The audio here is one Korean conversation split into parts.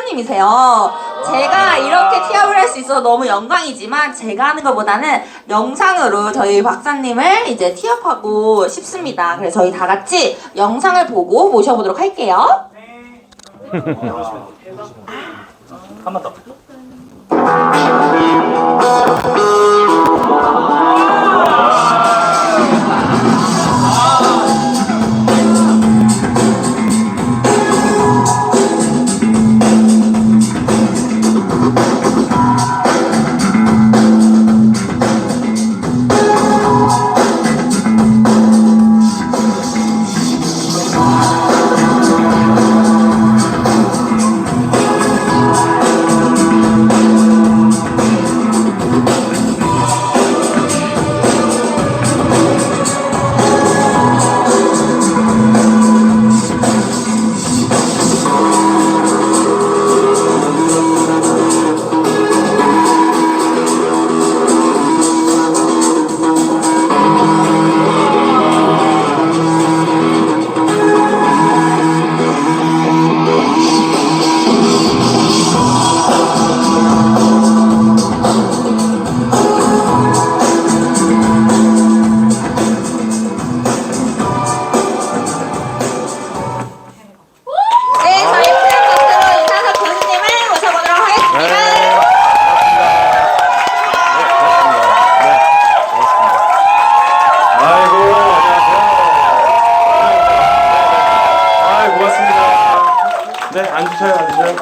박사님이세요. 제가 이렇게 티업을 할 수 있어서 너무 영광이지만 제가 하는 것보다는 영상으로 저희 박사님을 이제 티업하고 싶습니다. 그래서 저희 다 같이 영상을 보고 모셔보도록 할게요. 한 번 더.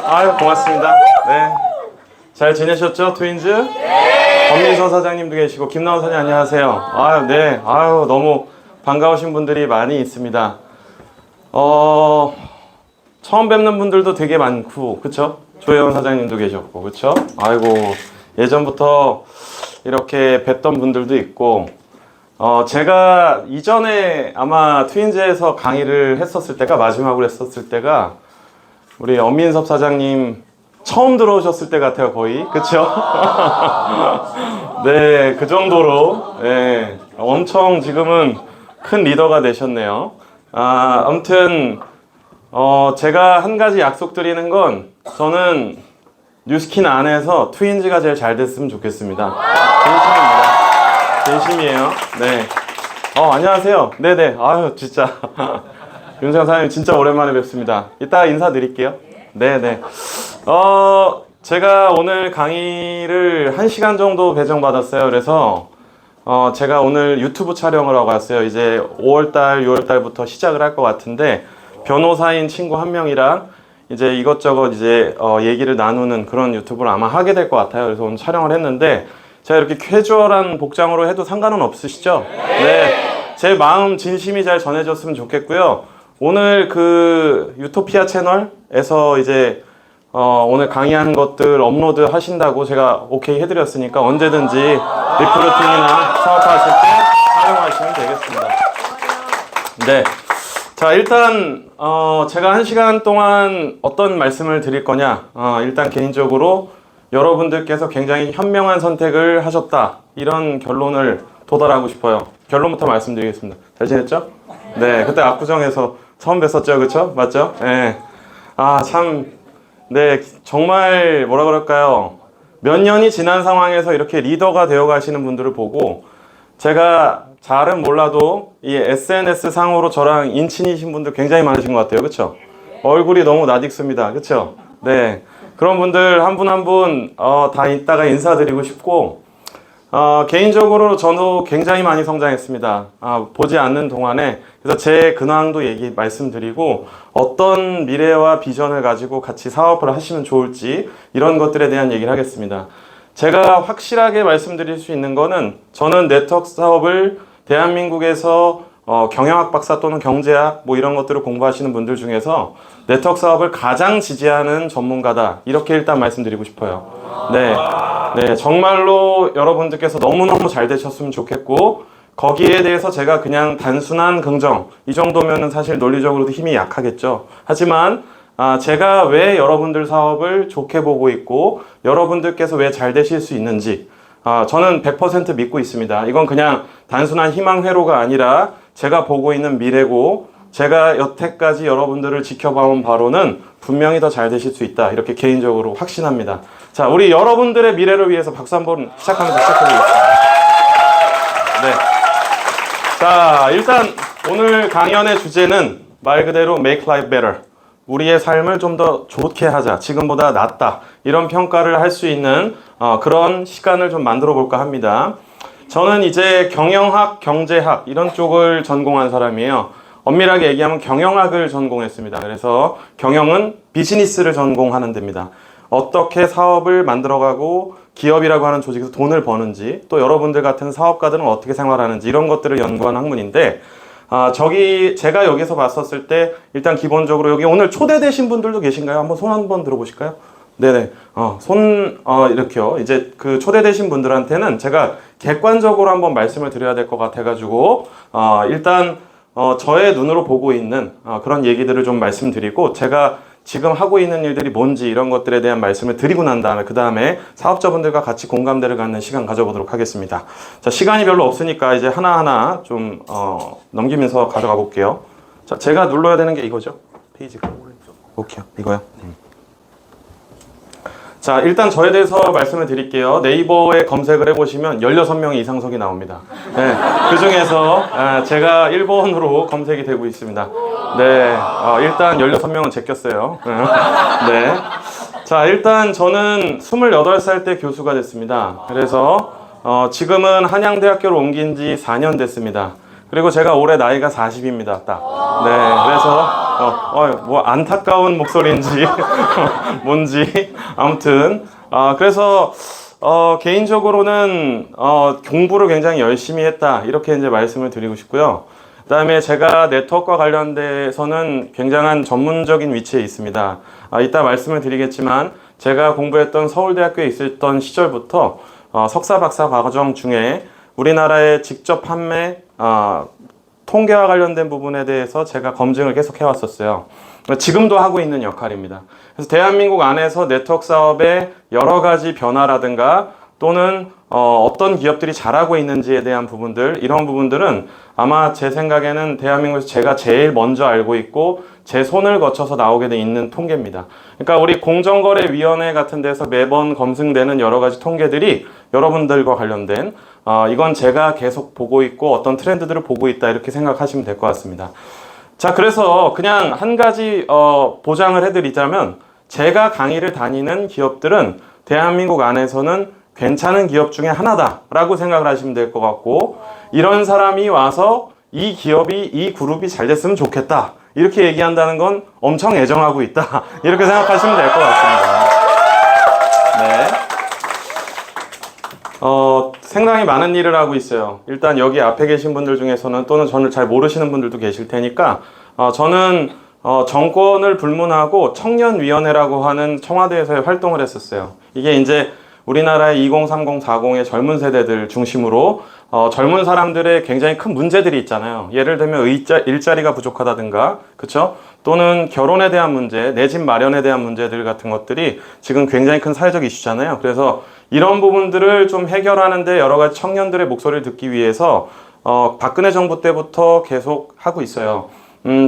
아유, 고맙습니다. 네. 잘 지내셨죠, 트윈즈? 네. 권민서 사장님도 계시고, 김나원 사장님 안녕하세요. 아유, 네. 아유, 너무 반가우신 분들이 많이 있습니다. 처음 뵙는 분들도 되게 많고, 그쵸? 조혜원 사장님도 계셨고, 그쵸? 아이고, 예전부터 이렇게 뵀던 분들도 있고, 제가 이전에 아마 트윈즈에서 강의를 했었을 때가, 마지막으로 했었을 때가, 우리 엄민섭 사장님 처음 들어오셨을 때 같아요, 거의. 그쵸? 네, 그 정도로, 네, 엄청 지금은 큰 리더가 되셨네요. 아무튼, 제가 한 가지 약속드리는 건, 저는 뉴스킨 안에서 트윈즈가 제일 잘 됐으면 좋겠습니다. 진심입니다. 진심이에요. 네. 안녕하세요. 네네. 아유, 진짜. 윤세영 사장님 진짜 오랜만에 뵙습니다. 이따가 인사드릴게요. 네네. 제가 오늘 강의를 1시간 정도 배정받았어요. 그래서 제가 오늘 유튜브 촬영을 하고 왔어요. 이제 5월달, 6월달부터 시작을 할 것 같은데 변호사인 친구 한 명이랑 이제 이것저것 이제 얘기를 나누는 그런 유튜브를 아마 하게 될 것 같아요. 그래서 오늘 촬영을 했는데 제가 이렇게 캐주얼한 복장으로 해도 상관은 없으시죠? 네. 제 마음 진심이 잘 전해졌으면 좋겠고요. 오늘 그 유토피아 채널에서 이제 오늘 강의한 것들 업로드 하신다고 제가 오케이 해드렸으니까 언제든지 리크루팅이나 사업하실 때 활용하시면 되겠습니다. 네. 자, 일단 제가 1시간 동안 어떤 말씀을 드릴 거냐, 일단 개인적으로 여러분들께서 굉장히 현명한 선택을 하셨다, 이런 결론을 도달하고 싶어요. 결론부터 말씀드리겠습니다. 잘 지냈죠? 네, 그때 압구정에서 처음 뵀었죠, 그쵸? 맞죠? 네. 참, 네, 정말 뭐라 그럴까요? 몇 년이 지난 상황에서 이렇게 리더가 되어 가시는 분들을 보고 제가 잘은 몰라도 이 SNS 상으로 저랑 인친이신 분들 굉장히 많으신 것 같아요, 그쵸? 얼굴이 너무 낯익습니다, 그쵸? 네, 그런 분들 한 분 한 분 다 이따가 인사드리고 싶고, 개인적으로 저도 굉장히 많이 성장했습니다. 보지 않는 동안에. 그래서 제 근황도 말씀드리고, 어떤 미래와 비전을 가지고 같이 사업을 하시면 좋을지, 이런 것들에 대한 얘기를 하겠습니다. 제가 확실하게 말씀드릴 수 있는 거는, 저는 네트워크 사업을 대한민국에서 경영학 박사 또는 경제학 뭐 이런 것들을 공부하시는 분들 중에서 네트워크 사업을 가장 지지하는 전문가다, 이렇게 일단 말씀드리고 싶어요. 네, 네, 정말로 여러분들께서 너무너무 잘 되셨으면 좋겠고, 거기에 대해서 제가 그냥 단순한 긍정, 이 정도면은 사실 논리적으로도 힘이 약하겠죠. 하지만 제가 왜 여러분들 사업을 좋게 보고 있고 여러분들께서 왜 잘 되실 수 있는지 저는 100% 믿고 있습니다. 이건 그냥 단순한 희망 회로가 아니라 제가 보고 있는 미래고, 제가 여태까지 여러분들을 지켜봐온 바로는 분명히 더 잘 되실 수 있다. 이렇게 개인적으로 확신합니다. 자, 우리 여러분들의 미래를 위해서 박수 한번 시작하면서 시작해보겠습니다. 네. 자, 일단 오늘 강연의 주제는 말 그대로 make life better. 우리의 삶을 좀 더 좋게 하자. 지금보다 낫다. 이런 평가를 할 수 있는 그런 시간을 좀 만들어 볼까 합니다. 저는 이제 경영학, 경제학 이런 쪽을 전공한 사람이에요. 엄밀하게 얘기하면 경영학을 전공했습니다. 그래서 경영은 비즈니스를 전공하는 데입니다. 어떻게 사업을 만들어가고 기업이라고 하는 조직에서 돈을 버는지, 또 여러분들 같은 사업가들은 어떻게 생활하는지 이런 것들을 연구한 학문인데, 제가 여기서 봤었을 때 일단 기본적으로 여기 오늘 초대되신 분들도 계신가요? 한번 손 한번 들어보실까요? 네네. 이렇게요. 이제 그 초대되신 분들한테는 제가 객관적으로 한번 말씀을 드려야 될 것 같아가지고, 일단, 저의 눈으로 보고 있는 그런 얘기들을 좀 말씀드리고, 제가 지금 하고 있는 일들이 뭔지 이런 것들에 대한 말씀을 드리고 난 다음에, 그 다음에 사업자분들과 같이 공감대를 갖는 시간 가져보도록 하겠습니다. 자, 시간이 별로 없으니까 이제 하나하나 좀, 넘기면서 가져가 볼게요. 자, 제가 눌러야 되는 게 이거죠? 페이지가. 오케이, 이거요. 자, 일단 저에 대해서 말씀을 드릴게요. 네이버에 검색을 해보시면 16명 이상석이 나옵니다. 네, 그 중에서 제가 1번으로 검색이 되고 있습니다. 네, 일단 16명은 제꼈어요. 네. 자, 일단 저는 28살 때 교수가 됐습니다. 그래서 지금은 한양대학교를 옮긴 지 4년 됐습니다. 그리고 제가 올해 나이가 40입니다. 딱. 네, 그래서 뭐 안타까운 목소리인지 뭔지 아무튼 그래서 개인적으로는 공부를 굉장히 열심히 했다 이렇게 이제 말씀을 드리고 싶고요. 그다음에 제가 네트워크와 관련돼서는 굉장한 전문적인 위치에 있습니다. 이따 말씀을 드리겠지만 제가 공부했던 서울대학교에 있었던 시절부터 석사 박사 과정 중에 우리나라의 직접 판매 통계와 관련된 부분에 대해서 제가 검증을 계속 해왔었어요. 지금도 하고 있는 역할입니다. 그래서 대한민국 안에서 네트워크 사업의 여러 가지 변화라든가 또는 어떤 기업들이 잘하고 있는지에 대한 부분들, 이런 부분들은 아마 제 생각에는 대한민국에서 제가 제일 먼저 알고 있고 제 손을 거쳐서 나오게 돼 있는 통계입니다. 그러니까 우리 공정거래위원회 같은 데서 매번 검증되는 여러 가지 통계들이 여러분들과 관련된 이건 제가 계속 보고 있고 어떤 트렌드들을 보고 있다 이렇게 생각하시면 될 것 같습니다. 자, 그래서 그냥 한 가지 보장을 해드리자면 제가 강의를 다니는 기업들은 대한민국 안에서는 괜찮은 기업 중에 하나다라고 생각을 하시면 될 것 같고, 이런 사람이 와서 이 기업이 이 그룹이 잘 됐으면 좋겠다 이렇게 얘기한다는 건 엄청 애정하고 있다 이렇게 생각하시면 될 것 같습니다. 네. 상당히 많은 일을 하고 있어요. 일단 여기 앞에 계신 분들 중에서는 또는 저를 잘 모르시는 분들도 계실 테니까 저는 정권을 불문하고 청년위원회라고 하는 청와대에서의 활동을 했었어요. 이게 이제 우리나라의 20, 30, 40의 젊은 세대들 중심으로 젊은 사람들의 굉장히 큰 문제들이 있잖아요. 예를 들면 일자리가 부족하다든가, 그쵸? 또는 결혼에 대한 문제, 내 집 마련에 대한 문제들 같은 것들이 지금 굉장히 큰 사회적 이슈잖아요. 그래서 이런 부분들을 좀 해결하는데 여러 가지 청년들의 목소리를 듣기 위해서 박근혜 정부 때부터 계속 하고 있어요.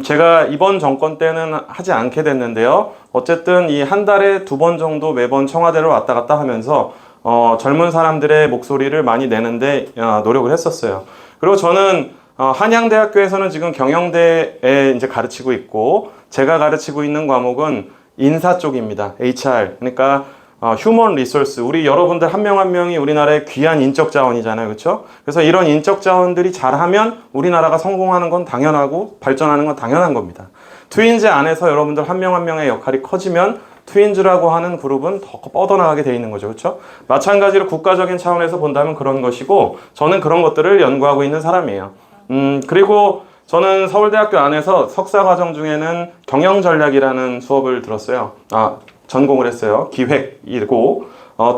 제가 이번 정권 때는 하지 않게 됐는데요. 어쨌든 이 한 달에 2번 정도 매번 청와대를 왔다 갔다 하면서 젊은 사람들의 목소리를 많이 내는데 노력을 했었어요. 그리고 저는 한양대학교에서는 지금 경영대에 이제 가르치고 있고, 제가 가르치고 있는 과목은 인사 쪽입니다. HR. 그러니까 휴먼 리소스. 우리 여러분들 한 명 한 명이 우리나라의 귀한 인적 자원이잖아요. 그렇죠? 그래서 이런 인적 자원들이 잘하면 우리나라가 성공하는 건 당연하고 발전하는 건 당연한 겁니다. 트윈즈 안에서 여러분들 한 명 한 명의 역할이 커지면 트윈즈라고 하는 그룹은 더 뻗어나가게 돼 있는 거죠. 그렇죠? 마찬가지로 국가적인 차원에서 본다면 그런 것이고, 저는 그런 것들을 연구하고 있는 사람이에요. 그리고 저는 서울대학교 안에서 석사 과정 중에는 경영전략이라는 수업을 들었어요. 전공을 했어요. 기획이고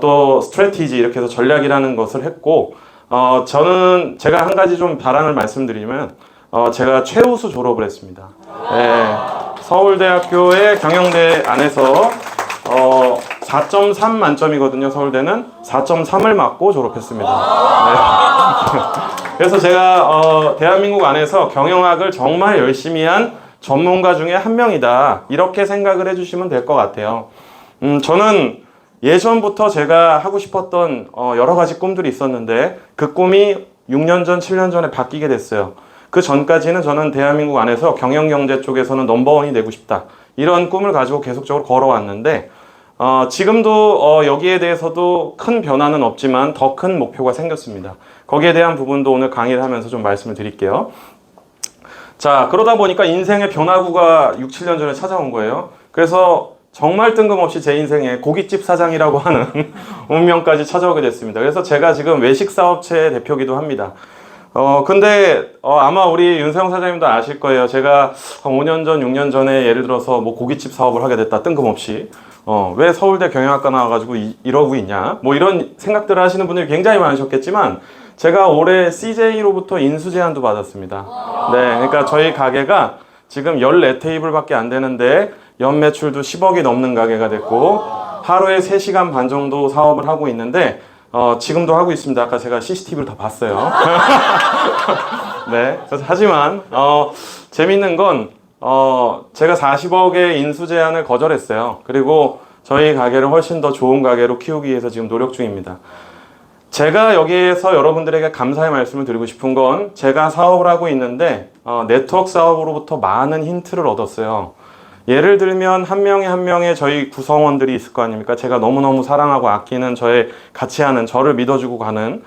또 스트래티지 이렇게 해서 전략이라는 것을 했고, 저는 제가 한 가지 좀 자랑을 말씀드리면 제가 최우수 졸업을 했습니다. 네, 서울대학교의 경영대 안에서 4.3 만점이거든요. 서울대는 4.3을 맞고 졸업했습니다. 네. 그래서 제가 대한민국 안에서 경영학을 정말 열심히 한 전문가 중에 한 명이다. 이렇게 생각을 해주시면 될 것 같아요. 저는 예전부터 제가 하고 싶었던 여러 가지 꿈들이 있었는데 그 꿈이 6년 전, 7년 전에 바뀌게 됐어요. 그 전까지는 저는 대한민국 안에서 경영경제 쪽에서는 넘버원이 되고 싶다. 이런 꿈을 가지고 계속적으로 걸어왔는데 지금도 여기에 대해서도 큰 변화는 없지만 더 큰 목표가 생겼습니다. 거기에 대한 부분도 오늘 강의를 하면서 좀 말씀을 드릴게요. 자, 그러다 보니까 인생의 변화구가 6, 7년 전에 찾아온 거예요. 그래서 정말 뜬금없이 제 인생에 고깃집 사장이라고 하는 운명까지 찾아오게 됐습니다. 그래서 제가 지금 외식사업체 대표기도 합니다. 근데 아마 우리 윤세영 사장님도 아실 거예요. 제가 한 5년 전, 6년 전에 예를 들어서 뭐 고깃집 사업을 하게 됐다. 뜬금없이. 왜 서울대 경영학과 나와가지고 이러고 있냐. 뭐 이런 생각들을 하시는 분들이 굉장히 많으셨겠지만 제가 올해 CJ로부터 인수 제안도 받았습니다. 네, 그러니까 저희 가게가 지금 14테이블밖에 안 되는데 연 매출도 10억이 넘는 가게가 됐고 하루에 3시간 반 정도 사업을 하고 있는데 지금도 하고 있습니다. 아까 제가 CCTV를 다 봤어요. 네, 하지만 재밌는 건 제가 40억의 인수 제안을 거절했어요. 그리고 저희 가게를 훨씬 더 좋은 가게로 키우기 위해서 지금 노력 중입니다. 제가 여기에서 여러분들에게 감사의 말씀을 드리고 싶은 건 제가 사업을 하고 있는데 네트워크 사업으로부터 많은 힌트를 얻었어요. 예를 들면 한 명의 한 명의 저희 구성원들이 있을 거 아닙니까? 제가 너무너무 사랑하고 아끼는 저의 같이 하는 저를 믿어주고 가는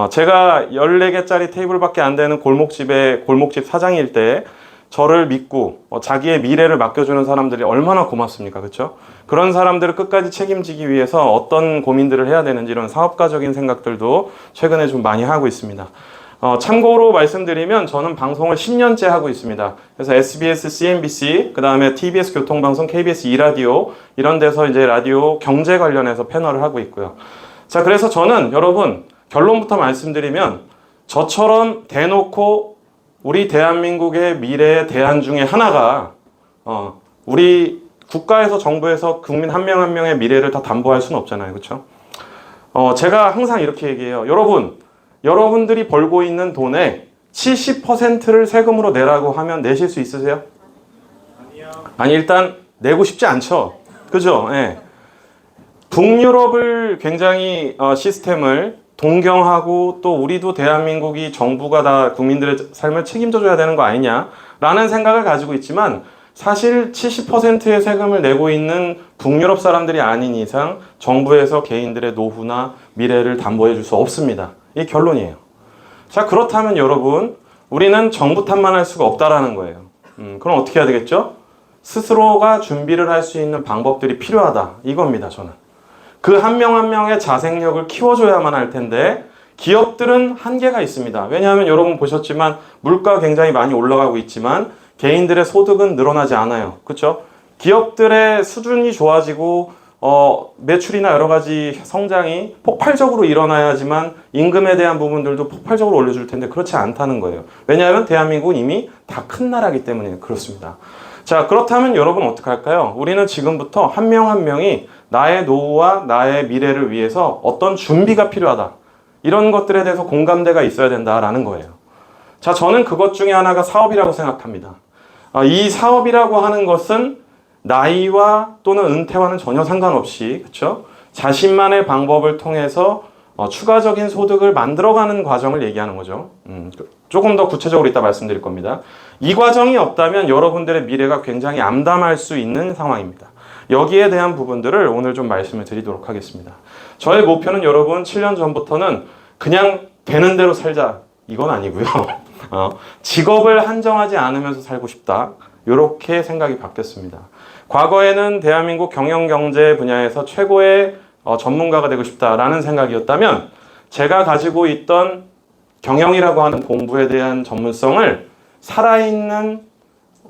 제가 14개짜리 테이블밖에 안 되는 골목집 사장일 때 저를 믿고 자기의 미래를 맡겨주는 사람들이 얼마나 고맙습니까? 그렇죠? 그런 사람들을 끝까지 책임지기 위해서 어떤 고민들을 해야 되는지 이런 사업가적인 생각들도 최근에 좀 많이 하고 있습니다. 참고로 말씀드리면 저는 방송을 10년째 하고 있습니다. 그래서 SBS, CNBC, 그 다음에 TBS 교통방송, KBS 2라디오 이런 데서 이제 라디오 경제 관련해서 패널을 하고 있고요. 자, 그래서 저는 여러분 결론부터 말씀드리면 저처럼 대놓고 우리 대한민국의 미래의 대안 중에 하나가 우리 국가에서 정부에서 국민 한 명 한 명의 미래를 다 담보할 수는 없잖아요. 그렇죠? 제가 항상 이렇게 얘기해요. 여러분들이 벌고 있는 돈의 70%를 세금으로 내라고 하면 내실 수 있으세요? 아니 일단 내고 싶지 않죠. 그죠? 예. 북유럽을 굉장히 시스템을 동경하고 또 우리도 대한민국이 정부가 다 국민들의 삶을 책임져 줘야 되는 거 아니냐라는 생각을 가지고 있지만 사실 70%의 세금을 내고 있는 북유럽 사람들이 아닌 이상 정부에서 개인들의 노후나 미래를 담보해 줄 수 없습니다. 이게 결론이에요. 자, 그렇다면 여러분 우리는 정부 탓만 할 수가 없다라는 거예요. 그럼 어떻게 해야 되겠죠? 스스로가 준비를 할 수 있는 방법들이 필요하다 이겁니다. 저는 그 한 명 한 명의 자생력을 키워줘야만 할 텐데 기업들은 한계가 있습니다. 왜냐하면 여러분 보셨지만 물가 굉장히 많이 올라가고 있지만 개인들의 소득은 늘어나지 않아요. 그렇죠? 기업들의 수준이 좋아지고 매출이나 여러 가지 성장이 폭발적으로 일어나야지만 임금에 대한 부분들도 폭발적으로 올려줄 텐데 그렇지 않다는 거예요. 왜냐하면 대한민국은 이미 다 큰 나라이기 때문에 그렇습니다. 자, 그렇다면 여러분 어떡할까요? 우리는 지금부터 한 명 한 명이 나의 노후와 나의 미래를 위해서 어떤 준비가 필요하다. 이런 것들에 대해서 공감대가 있어야 된다라는 거예요. 자, 저는 그것 중에 하나가 사업이라고 생각합니다. 이 사업이라고 하는 것은 나이와 또는 은퇴와는 전혀 상관없이 그렇죠? 자신만의 방법을 통해서 추가적인 소득을 만들어가는 과정을 얘기하는 거죠. 조금 더 구체적으로 이따 말씀드릴 겁니다. 이 과정이 없다면 여러분들의 미래가 굉장히 암담할 수 있는 상황입니다. 여기에 대한 부분들을 오늘 좀 말씀을 드리도록 하겠습니다. 저의 목표는 여러분 7년 전부터는 그냥 되는 대로 살자 이건 아니고요. 직업을 한정하지 않으면서 살고 싶다. 이렇게 생각이 바뀌었습니다. 과거에는 대한민국 경영경제 분야에서 최고의 전문가가 되고 싶다라는 생각이었다면 제가 가지고 있던 경영이라고 하는 공부에 대한 전문성을 살아있는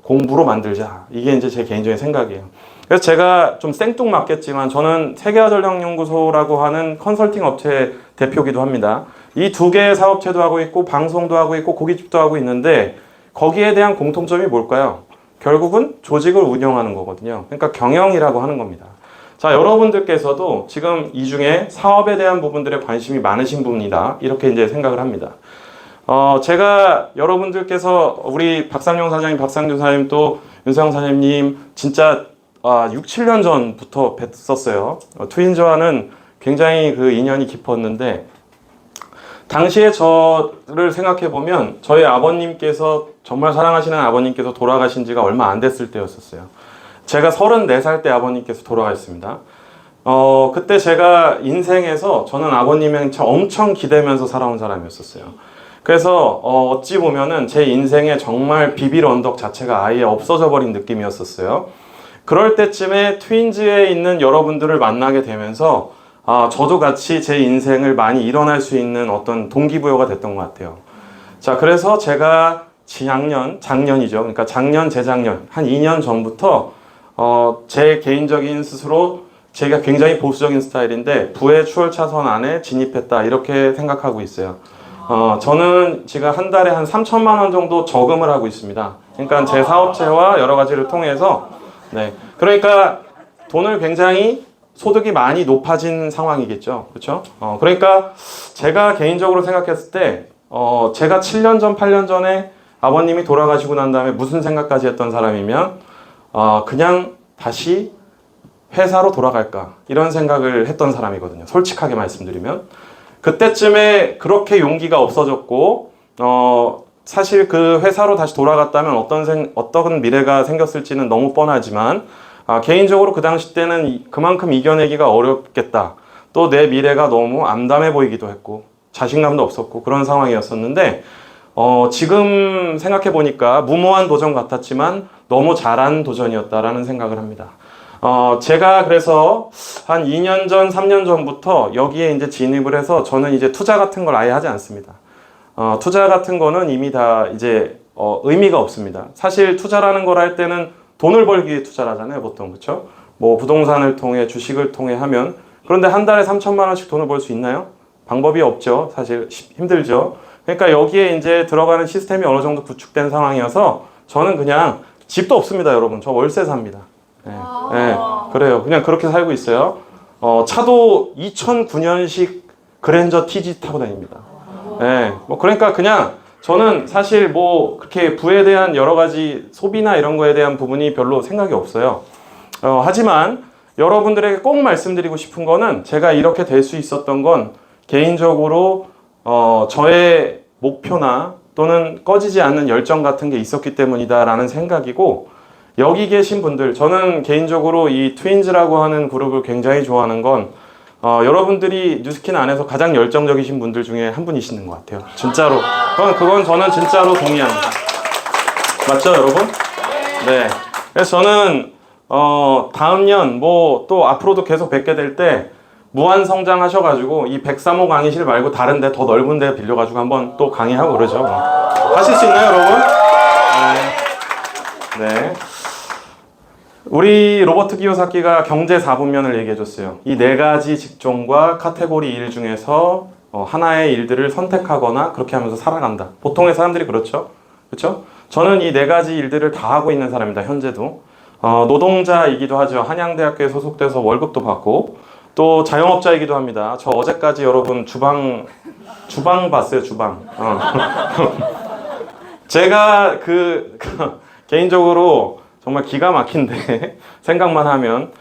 공부로 만들자. 이게 이제 제 개인적인 생각이에요. 그래서 제가 좀 생뚱맞겠지만 저는 세계화전략연구소라고 하는 컨설팅 업체 대표기도 합니다. 이 두 개의 사업체도 하고 있고 방송도 하고 있고 고깃집도 하고 있는데 거기에 대한 공통점이 뭘까요? 결국은 조직을 운영하는 거거든요. 그러니까 경영이라고 하는 겁니다. 자, 여러분들께서도 지금 이 중에 사업에 대한 부분들에 관심이 많으신 분이다. 이렇게 이제 생각을 합니다. 제가 여러분들께서 우리 박상용 사장님, 박상준 사장님 또 윤상 사장님 진짜 6, 7년 전부터 뵀었어요. 트윈즈와는 굉장히 그 인연이 깊었는데 당시에 저를 생각해 보면 저희 아버님께서 정말 사랑하시는 아버님께서 돌아가신 지가 얼마 안 됐을 때였었어요. 제가 34살 때 아버님께서 돌아가셨습니다. 그때 제가 인생에서 저는 아버님의 엄청 기대면서 살아온 사람이었었어요. 그래서 어찌 보면은 제 인생에 정말 비빌 언덕 자체가 아예 없어져 버린 느낌이었었어요. 그럴 때쯤에 트윈즈에 있는 여러분들을 만나게 되면서 저도 같이 제 인생을 많이 일어날 수 있는 어떤 동기부여가 됐던 것 같아요. 자, 그래서 제가 작년이죠. 그러니까 작년, 재작년, 한 2년 전부터 제 개인적인 스스로 제가 굉장히 보수적인 스타일인데 부의 추월 차선 안에 진입했다 이렇게 생각하고 있어요. 저는 지금 한 달에 한 3천만 원 정도 저금을 하고 있습니다. 그러니까 제 사업체와 여러 가지를 통해서 네, 그러니까 돈을 굉장히 소득이 많이 높아진 상황이겠죠. 그렇죠? 그러니까 제가 개인적으로 생각했을 때 제가 7년 전, 8년 전에 아버님이 돌아가시고 난 다음에 무슨 생각까지 했던 사람이면 그냥 다시 회사로 돌아갈까 이런 생각을 했던 사람이거든요. 솔직하게 말씀드리면 그때쯤에 그렇게 용기가 없어졌고 사실 그 회사로 다시 돌아갔다면 어떤 미래가 생겼을지는 너무 뻔하지만 개인적으로 그 당시 때는 그만큼 이겨내기가 어렵겠다. 또 내 미래가 너무 암담해 보이기도 했고 자신감도 없었고 그런 상황이었었는데 지금 생각해 보니까 무모한 도전 같았지만 너무 잘한 도전이었다라는 생각을 합니다. 제가 그래서 한 2년 전, 3년 전부터 여기에 이제 진입을 해서 저는 이제 투자 같은 걸 아예 하지 않습니다. 투자 같은 거는 이미 다 이제 의미가 없습니다. 사실 투자라는 걸 할 때는 돈을 벌기 위해 투자를 하잖아요, 보통. 그렇죠? 뭐 부동산을 통해 주식을 통해 하면 그런데 한 달에 3천만 원씩 돈을 벌 수 있나요? 방법이 없죠. 사실 힘들죠. 그러니까 여기에 이제 들어가는 시스템이 어느 정도 구축된 상황이어서 저는 그냥 집도 없습니다, 여러분. 저 월세 삽니다. 네, 네, 그래요. 그냥 그렇게 살고 있어요. 차도 2009년식 그랜저 TG 타고 다닙니다. 네, 뭐 그러니까 그냥 저는 사실 뭐 그렇게 부에 대한 여러 가지 소비나 이런 거에 대한 부분이 별로 생각이 없어요. 하지만 여러분들에게 꼭 말씀드리고 싶은 거는 제가 이렇게 될 수 있었던 건 개인적으로 저의 목표나 또는 꺼지지 않는 열정 같은 게 있었기 때문이다라는 생각이고 여기 계신 분들 저는 개인적으로 이 트윈즈라고 하는 그룹을 굉장히 좋아하는 건 여러분들이 뉴스킨 안에서 가장 열정적이신 분들 중에 한 분이시는 것 같아요. 진짜로. 그건 저는 진짜로 동의합니다. 맞죠, 여러분? 네. 그래서 저는 다음 년 뭐 또 앞으로도 계속 뵙게 될 때 무한 성장하셔가지고 이 103호 강의실 말고 다른 데 더 넓은 데 빌려가지고 한번 또 강의하고 그러죠. 하실 수 있나요, 여러분? 네. 네. 우리 로버트 기요사키가 경제 4분면을 얘기해줬어요. 이 네 가지 직종과 카테고리 일 중에서 하나의 일들을 선택하거나 그렇게 하면서 살아간다. 보통의 사람들이 그렇죠. 그렇죠? 저는 이 네 가지 일들을 다 하고 있는 사람입니다. 현재도. 노동자이기도 하죠. 한양대학교에 소속돼서 월급도 받고 또 자영업자이기도 합니다. 저 어제까지 여러분 주방 봤어요. 주방. 제가 개인적으로 정말 기가 막힌데 생각만 하면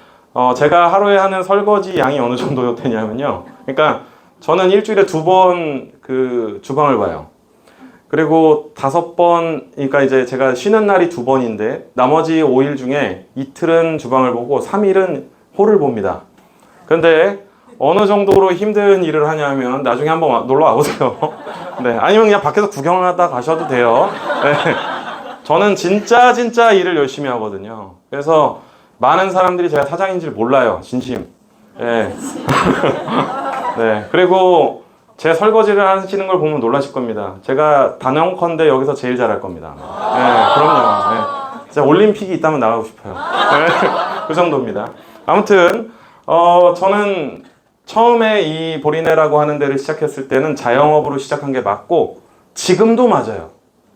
제가 하루에 하는 설거지 양이 어느 정도 되냐면요. 그러니까 저는 일주일에 2번 그 주방을 봐요. 그리고 5번, 그러니까 이제 제가 쉬는 날이 2번인데 나머지 5일 중에 이틀은 주방을 보고 3일은 홀을 봅니다. 근데 어느 정도로 힘든 일을 하냐면 나중에 한번 놀러 와보세요. 네, 아니면 그냥 밖에서 구경하다 가셔도 돼요. 네. 저는 진짜 일을 열심히 하거든요. 그래서 많은 사람들이 제가 사장인 줄 몰라요. 진심. 네. 네. 그리고 제 설거지를 하시는 걸 보면 놀라실 겁니다. 제가 단언컨대 여기서 제일 잘할 겁니다. 네, 그럼요. 네. 진짜 올림픽이 있다면 나가고 싶어요. 네. 그 정도입니다. 아무튼 저는 처음에 이 보리네라고 하는 데를 시작했을 때는 자영업으로 시작한 게 맞고 지금도 맞아요.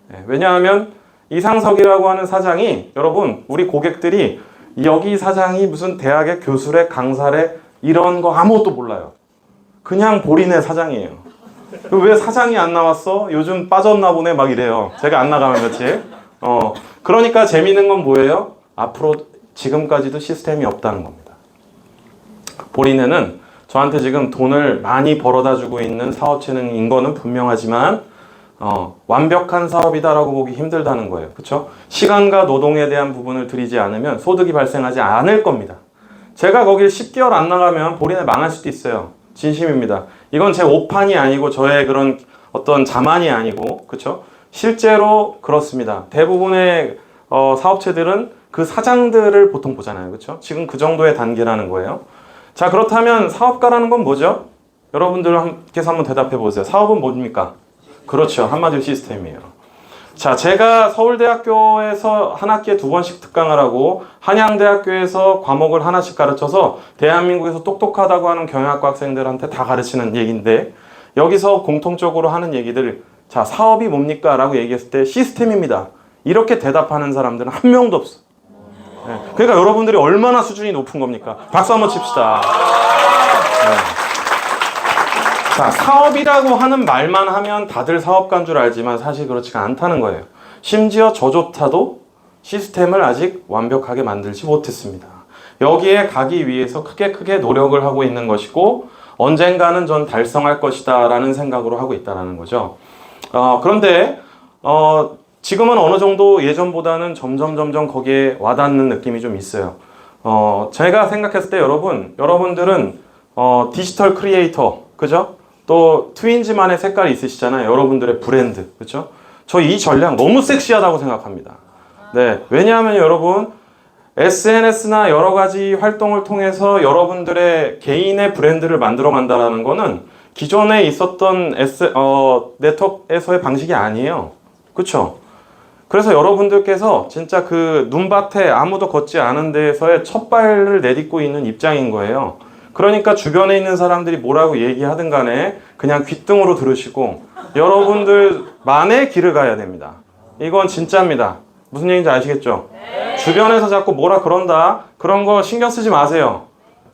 네. 왜냐하면 이상석이라고 하는 사장이 여러분 우리 고객들이 여기 사장이 무슨 대학의 교수래 강사래 이런 거 아무것도 몰라요. 그냥 보리네 사장이에요. 왜 사장이 안 나왔어? 요즘 빠졌나 보네 막 이래요. 제가 안 나가면 며칠. 그러니까 재미있는 건 뭐예요? 앞으로 지금까지도 시스템이 없다는 겁니다. 보리네는 저한테 지금 돈을 많이 벌어다 주고 있는 사업체인 거는 분명하지만 완벽한 사업이다라고 보기 힘들다는 거예요. 그렇죠? 시간과 노동에 대한 부분을 들이지 않으면 소득이 발생하지 않을 겁니다. 제가 거길 10개월 안 나가면 보리네 망할 수도 있어요. 진심입니다. 이건 제 오판이 아니고 저의 그런 어떤 자만이 아니고, 그렇죠? 실제로 그렇습니다. 대부분의 사업체들은 그 사장들을 보통 보잖아요. 그렇죠? 지금 그 정도의 단계라는 거예요. 자, 그렇다면 사업가라는 건 뭐죠? 여러분들께서 한번 대답해 보세요. 사업은 뭡니까? 그렇죠. 한마디로 시스템이에요. 자, 제가 서울대학교에서 한 학기에 2번씩 특강을 하고 한양대학교에서 과목을 하나씩 가르쳐서 대한민국에서 똑똑하다고 하는 경영학과 학생들한테 다 가르치는 얘기인데, 여기서 공통적으로 하는 얘기들, 자, 사업이 뭡니까? 라고 얘기했을 때 시스템입니다. 이렇게 대답하는 사람들은 한 명도 없어. 네. 그러니까 여러분들이 얼마나 수준이 높은 겁니까? 박수 한번 칩시다. 네. 자, 사업이라고 하는 말만 하면 다들 사업가인 줄 알지만 사실 그렇지가 않다는 거예요. 심지어 저조차도 시스템을 아직 완벽하게 만들지 못했습니다. 여기에 가기 위해서 크게 노력을 하고 있는 것이고, 언젠가는 전 달성할 것이다 라는 생각으로 하고 있다는 거죠. 그런데 지금은 어느 정도 예전보다는 점점 거기에 와닿는 느낌이 좀 있어요. 제가 생각했을 때 여러분들은 디지털 크리에이터, 그죠? 또 트윈즈만의 색깔이 있으시잖아요. 여러분들의 브랜드, 그죠? 저 이 전략 너무 섹시하다고 생각합니다. 네, 왜냐하면 여러분 SNS나 여러 가지 활동을 통해서 여러분들의 개인의 브랜드를 만들어 간다라는 거는 기존에 있었던 네트워크에서의 방식이 아니에요. 그쵸? 그래서 여러분들께서 진짜 그 눈밭에 아무도 걷지 않은 데에서의 첫 발을 내딛고 있는 입장인 거예요. 그러니까 주변에 있는 사람들이 뭐라고 얘기하든 간에 그냥 귓등으로 들으시고 여러분들만의 길을 가야 됩니다. 이건 진짜입니다. 무슨 얘기인지 아시겠죠? 네. 주변에서 자꾸 뭐라 그런다, 그런 거 신경 쓰지 마세요.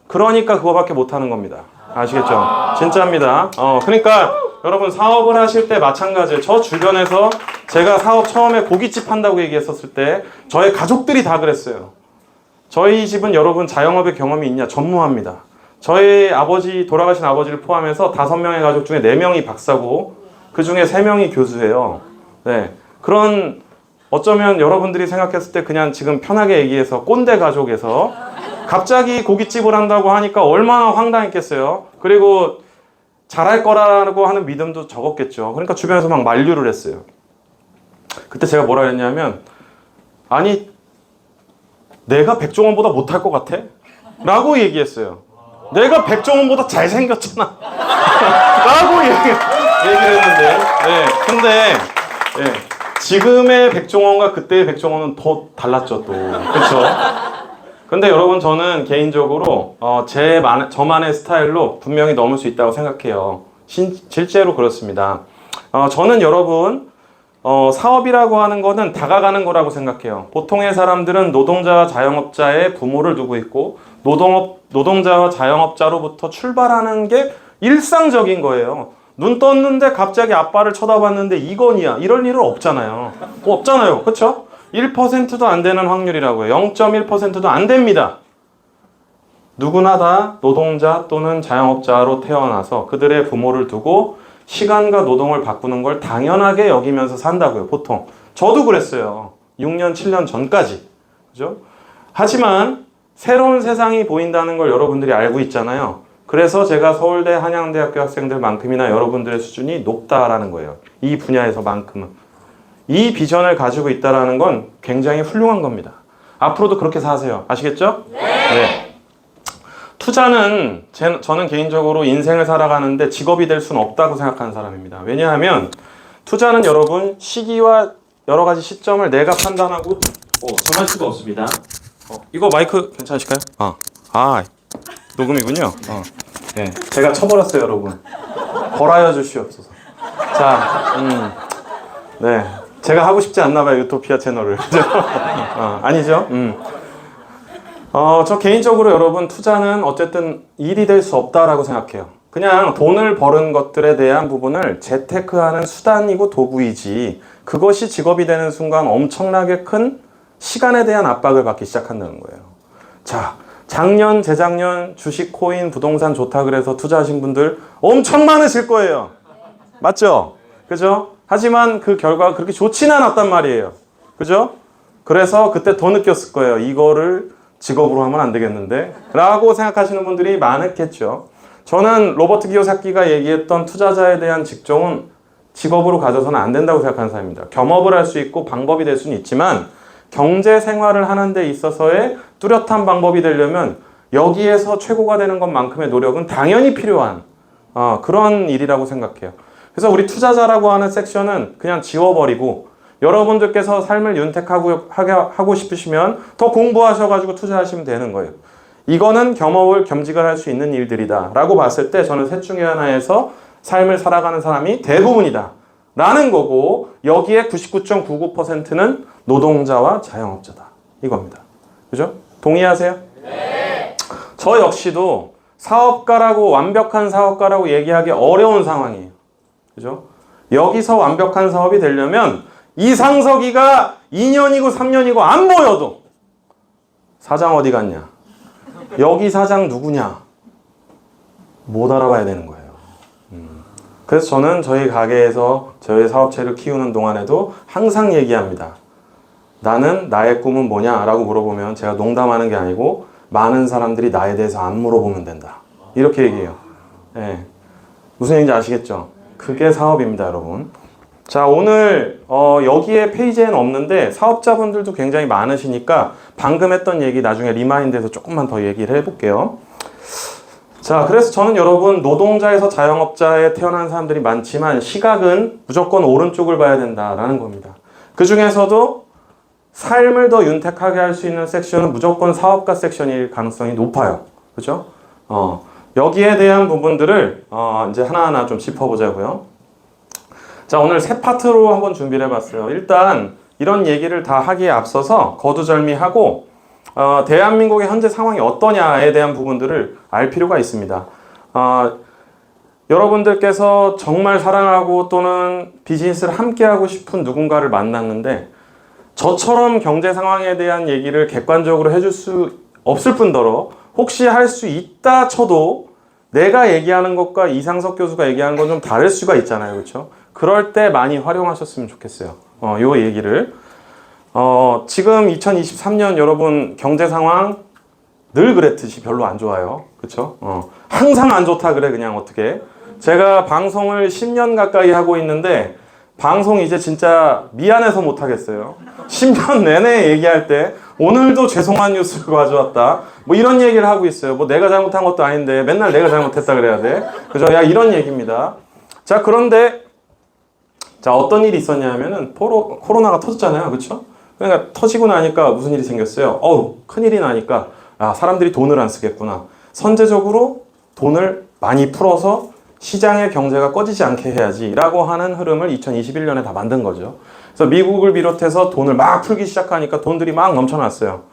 그러니까 그거밖에 못하는 겁니다. 아시겠죠? 진짜입니다. 그러니까 여러분 사업을 하실 때 마찬가지예요. 저 주변에서 제가 사업 처음에 고깃집 한다고 얘기했었을 때 저의 가족들이 다 그랬어요. 저희 집은 여러분 자영업의 경험이 있냐? 전무합니다. 저희 아버지, 돌아가신 아버지를 포함해서 5명의 가족 중에 4명이 박사고 그 중에 3명이 교수예요. 네. 그런 어쩌면 여러분들이 생각했을 때 그냥 지금 편하게 얘기해서 꼰대 가족에서 갑자기 고깃집을 한다고 하니까 얼마나 황당했겠어요. 그리고 잘할 거라고 하는 믿음도 적었겠죠. 그러니까 주변에서 막 만류를 했어요. 그때 제가 뭐라 했냐면, 아니 내가 백종원보다 못할 것 같아? 라고 얘기했어요. 내가 백종원보다 잘생겼잖아 라고 얘기를 했는데, 네, 근데 네, 지금의 백종원과 그때의 백종원은 더 달랐죠, 또. 그렇죠? 근데 여러분, 저는 개인적으로 저만의 스타일로 분명히 넘을 수 있다고 생각해요. 실제로 그렇습니다. 저는 여러분, 사업이라고 하는 거는 다가가는 거라고 생각해요. 보통의 사람들은 노동자와 자영업자의 부모를 두고 있고, 노동자와 자영업자로부터 출발하는 게 일상적인 거예요. 눈 떴는데 갑자기 아빠를 쳐다봤는데 이건희야, 이럴 일은 없잖아요. 없잖아요. 그렇죠? 1%도 안 되는 확률이라고요. 0.1%도 안 됩니다. 누구나 다 노동자 또는 자영업자로 태어나서 그들의 부모를 두고 시간과 노동을 바꾸는 걸 당연하게 여기면서 산다고요. 보통. 저도 그랬어요. 6년, 7년 전까지. 그죠? 하지만 새로운 세상이 보인다는 걸 여러분들이 알고 있잖아요. 그래서 제가 서울대, 한양대학교 학생들만큼이나 여러분들의 수준이 높다라는 거예요. 이 분야에서만큼은. 이 비전을 가지고 있다는 건 굉장히 훌륭한 겁니다. 앞으로도 그렇게 사세요. 아시겠죠? 네. 투자는 저는 개인적으로 인생을 살아가는데 직업이 될 수는 없다고 생각하는 사람입니다. 왜냐하면 투자는 여러분 시기와 여러 가지 시점을 내가 판단하고 정할 수가 없습니다. 이거 마이크 괜찮으실까요? 녹음이군요. 네, 제가 쳐버렸어요, 여러분. 벌하여 주시옵소서. 자, 네, 제가 하고 싶지 않나 봐요, 유토피아 채널을. 아니죠? 저 개인적으로 여러분, 투자는 어쨌든 일이 될 수 없다라고 생각해요. 그냥 돈을 버는 것들에 대한 부분을 재테크하는 수단이고 도구이지, 그것이 직업이 되는 순간 엄청나게 큰 시간에 대한 압박을 받기 시작한다는 거예요. 자, 작년, 재작년 주식, 코인, 부동산 좋다 그래서 투자하신 분들 엄청 많으실 거예요. 맞죠? 그죠? 하지만 그 결과가 그렇게 좋지는 않았단 말이에요. 그죠? 그래서 그때 더 느꼈을 거예요. 이거를 직업으로 하면 안 되겠는데? 라고 생각하시는 분들이 많았겠죠. 저는 로버트 기요사키가 얘기했던 투자자에 대한 직종은 직업으로 가져서는 안 된다고 생각하는 사람입니다. 겸업을 할 수 있고 방법이 될 수는 있지만 경제 생활을 하는 데 있어서의 뚜렷한 방법이 되려면 여기에서 최고가 되는 것만큼의 노력은 당연히 필요한 그런 일이라고 생각해요. 그래서 우리 투자자라고 하는 섹션은 그냥 지워버리고 여러분들께서 삶을 윤택하고 싶으시면 더 공부하셔가지고 투자하시면 되는 거예요. 이거는 겸업을 겸직을 할 수 있는 일들이다 라고 봤을 때 저는 셋 중에 하나에서 삶을 살아가는 사람이 대부분이다 라는 거고 여기에 99.99%는 노동자와 자영업자다 이겁니다. 그죠? 동의하세요? 네. 저 역시도 사업가라고 완벽한 사업가라고 얘기하기 어려운 상황이에요. 그죠? 여기서 완벽한 사업이 되려면 이상석이가 2년이고 3년이고 안 보여도 사장 어디 갔냐? 여기 사장 누구냐? 못 알아봐야 되는 거예요. 그래서 저는 저희 가게에서 저희 사업체를 키우는 동안에도 항상 얘기합니다. 나는 나의 꿈은 뭐냐? 라고 물어보면 제가 농담하는 게 아니고 많은 사람들이 나에 대해서 안 물어보면 된다. 이렇게 얘기해요. 네. 무슨 얘기인지 아시겠죠? 그게 사업입니다, 여러분. 자, 오늘 여기에 페이지에는 없는데 사업자분들도 굉장히 많으시니까 방금 했던 얘기 나중에 리마인드해서 조금만 더 얘기를 해볼게요. 자, 그래서 저는 여러분 노동자에서 자영업자에 태어난 사람들이 많지만 시각은 무조건 오른쪽을 봐야 된다라는 겁니다. 그 중에서도 삶을 더 윤택하게 할 수 있는 섹션은 무조건 사업가 섹션일 가능성이 높아요. 그죠? 여기에 대한 부분들을 이제 하나하나 좀 짚어보자고요. 자, 오늘 세 파트로 한번 준비를 해봤어요. 일단 이런 얘기를 다 하기에 앞서서 거두절미하고 대한민국의 현재 상황이 어떠냐에 대한 부분들을 알 필요가 있습니다. 여러분들께서 정말 사랑하고 또는 비즈니스를 함께 하고 싶은 누군가를 만났는데 저처럼 경제 상황에 대한 얘기를 객관적으로 해줄 수 없을 뿐더러 혹시 할 수 있다 쳐도 내가 얘기하는 것과 이상석 교수가 얘기하는 건 좀 다를 수가 있잖아요. 그렇죠? 그럴 때 많이 활용하셨으면 좋겠어요. 요 얘기를. 지금 2023년 여러분 경제 상황 늘 그랬듯이 별로 안 좋아요. 그쵸? 항상 안 좋다 그래, 그냥 어떻게. 제가 방송을 10년 가까이 하고 있는데, 방송 이제 진짜 미안해서 못 하겠어요. 10년 내내 얘기할 때, 오늘도 죄송한 뉴스를 가져왔다. 뭐 이런 얘기를 하고 있어요. 뭐 내가 잘못한 것도 아닌데, 맨날 내가 잘못했다 그래야 돼. 그죠? 야, 이런 얘기입니다. 자, 그런데, 자, 어떤 일이 있었냐면은, 코로나가 터졌잖아요. 그쵸? 그러니까 터지고 나니까 무슨 일이 생겼어요? 큰일이 나니까 사람들이 돈을 안 쓰겠구나. 선제적으로 돈을 많이 풀어서 시장의 경제가 꺼지지 않게 해야지 라고 하는 흐름을 2021년에 다 만든 거죠. 그래서 미국을 비롯해서 돈을 막 풀기 시작하니까 돈들이 막 넘쳐났어요.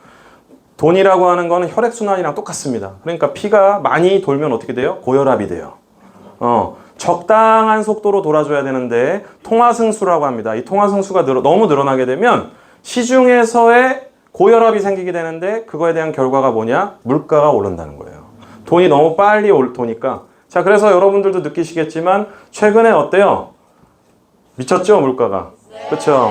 돈이라고 하는 거는 혈액순환이랑 똑같습니다. 그러니까 피가 많이 돌면 어떻게 돼요? 고혈압이 돼요. 적당한 속도로 돌아줘야 되는데 통화승수라고 합니다. 이 통화승수가 너무 늘어나게 되면 시중에서의 고혈압이 생기게 되는데 그거에 대한 결과가 뭐냐? 물가가 오른다는 거예요. 돈이 너무 빨리 도니까. 자, 그래서 여러분들도 느끼시겠지만 최근에 어때요? 미쳤죠, 물가가? 네. 그쵸?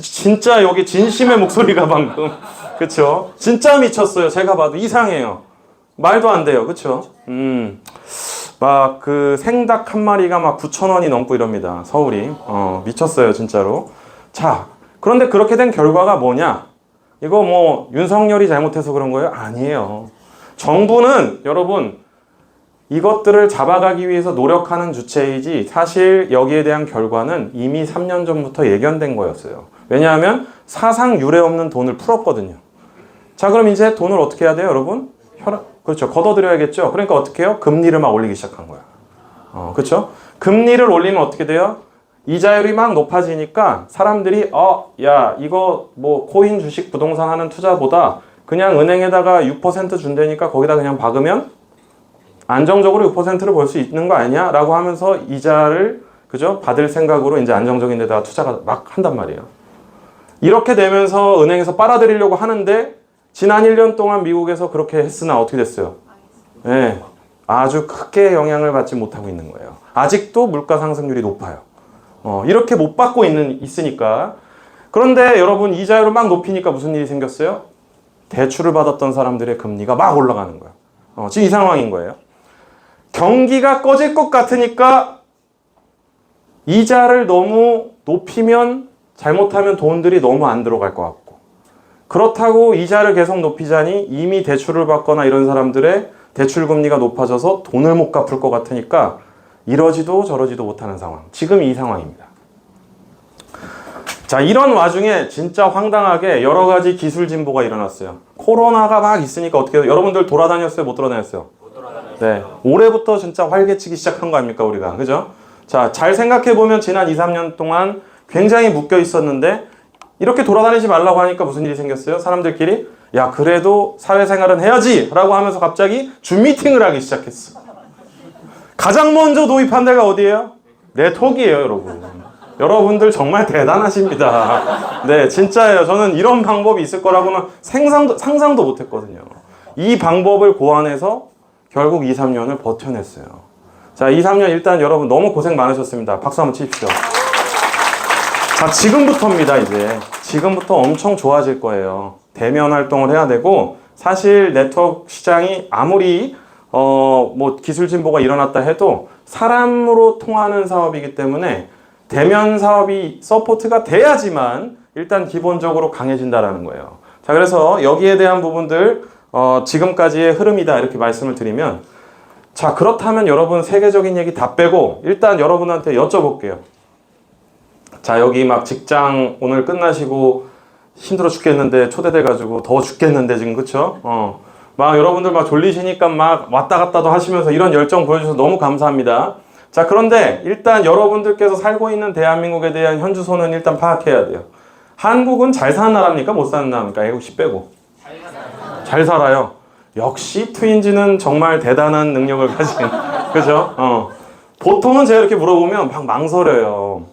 진짜 여기 진심의 목소리가 방금. 그쵸? 진짜 미쳤어요. 제가 봐도 이상해요. 말도 안 돼요. 그쵸? 막 그 생닭 한 마리가 막 9,000원이 넘고 이럽니다. 서울이. 미쳤어요, 진짜로. 자, 그런데 그렇게 된 결과가 뭐냐? 이거 뭐 윤석열이 잘못해서 그런 거예요? 아니에요. 정부는 여러분 이것들을 잡아가기 위해서 노력하는 주체이지 사실 여기에 대한 결과는 이미 3년 전부터 예견된 거였어요. 왜냐하면 사상 유례 없는 돈을 풀었거든요. 자, 그럼 이제 돈을 어떻게 해야 돼요, 여러분? 그렇죠. 걷어들여야겠죠. 그러니까 어떻게 해요? 금리를 막 올리기 시작한 거야. 그렇죠? 금리를 올리면 어떻게 돼요? 이자율이 막 높아지니까 사람들이 야, 이거 뭐 코인, 주식, 부동산 하는 투자보다 그냥 은행에다가 6% 준다니까 거기다 그냥 박으면 안정적으로 6%를 벌 수 있는 거 아니야? 라고 하면서 이자를 그죠? 받을 생각으로 이제 안정적인 데다가 투자가 막 한단 말이에요. 이렇게 되면서 은행에서 빨아들이려고 하는데 지난 1년 동안 미국에서 그렇게 했으나 어떻게 됐어요? 네, 아주 크게 영향을 받지 못하고 있는 거예요. 아직도 물가 상승률이 높아요. 이렇게 못 받고 있으니까. 그런데 여러분 이자율을 막 높이니까 무슨 일이 생겼어요? 대출을 받았던 사람들의 금리가 막 올라가는 거예요. 지금 이 상황인 거예요. 경기가 꺼질 것 같으니까 이자를 너무 높이면 잘못하면 돈들이 너무 안 들어갈 것 같고, 그렇다고 이자를 계속 높이자니 이미 대출을 받거나 이런 사람들의 대출 금리가 높아져서 돈을 못 갚을 것 같으니까 이러지도 저러지도 못하는 상황. 지금 이 상황입니다. 자, 이런 와중에 진짜 황당하게 여러 가지 기술 진보가 일어났어요. 코로나가 막 있으니까 어떻게 해요? 여러분들 돌아다녔어요? 못 돌아다녔어요? 네. 올해부터 진짜 활개치기 시작한 거 아닙니까, 우리가? 그죠? 자, 잘 생각해보면 지난 2, 3년 동안 굉장히 묶여 있었는데 이렇게 돌아다니지 말라고 하니까 무슨 일이 생겼어요? 사람들끼리 야, 그래도 사회생활은 해야지 라고 하면서 갑자기 줌 미팅을 하기 시작했어. 가장 먼저 도입한 데가 어디예요? 네트워크예요, 여러분. 여러분들 정말 대단하십니다. 네, 진짜예요. 저는 이런 방법이 있을 거라고는 상상도 못 했거든요. 이 방법을 고안해서 결국 2, 3년을 버텨냈어요. 자, 2, 3년 일단 여러분 너무 고생 많으셨습니다. 박수 한번 치십시오. 자, 지금부터입니다, 이제. 지금부터 엄청 좋아질 거예요. 대면 활동을 해야 되고, 사실 네트워크 시장이 아무리 뭐 기술 진보가 일어났다 해도 사람으로 통하는 사업이기 때문에 대면 사업이 서포트가 돼야지만 일단 기본적으로 강해진다라는 거예요. 자, 그래서 여기에 대한 부분들 지금까지의 흐름이다 이렇게 말씀을 드리면, 자, 그렇다면 여러분 세계적인 얘기 다 빼고 일단 여러분한테 여쭤볼게요. 자, 여기 막 직장 오늘 끝나시고 힘들어 죽겠는데 초대돼가지고 더워 죽겠는데 지금, 그쵸? 막 여러분들 막 졸리시니까 막 왔다 갔다도 하시면서 이런 열정 보여주셔서 너무 감사합니다. 자, 그런데 일단 여러분들께서 살고 있는 대한민국에 대한 현주소는 일단 파악해야 돼요. 한국은 잘 사는 나라입니까? 못 사는 나라입니까? 애국시 빼고. 잘 살아요. 역시 트윈즈는 정말 대단한 능력을 가진, 그죠? 보통은 제가 이렇게 물어보면 막 망설여요.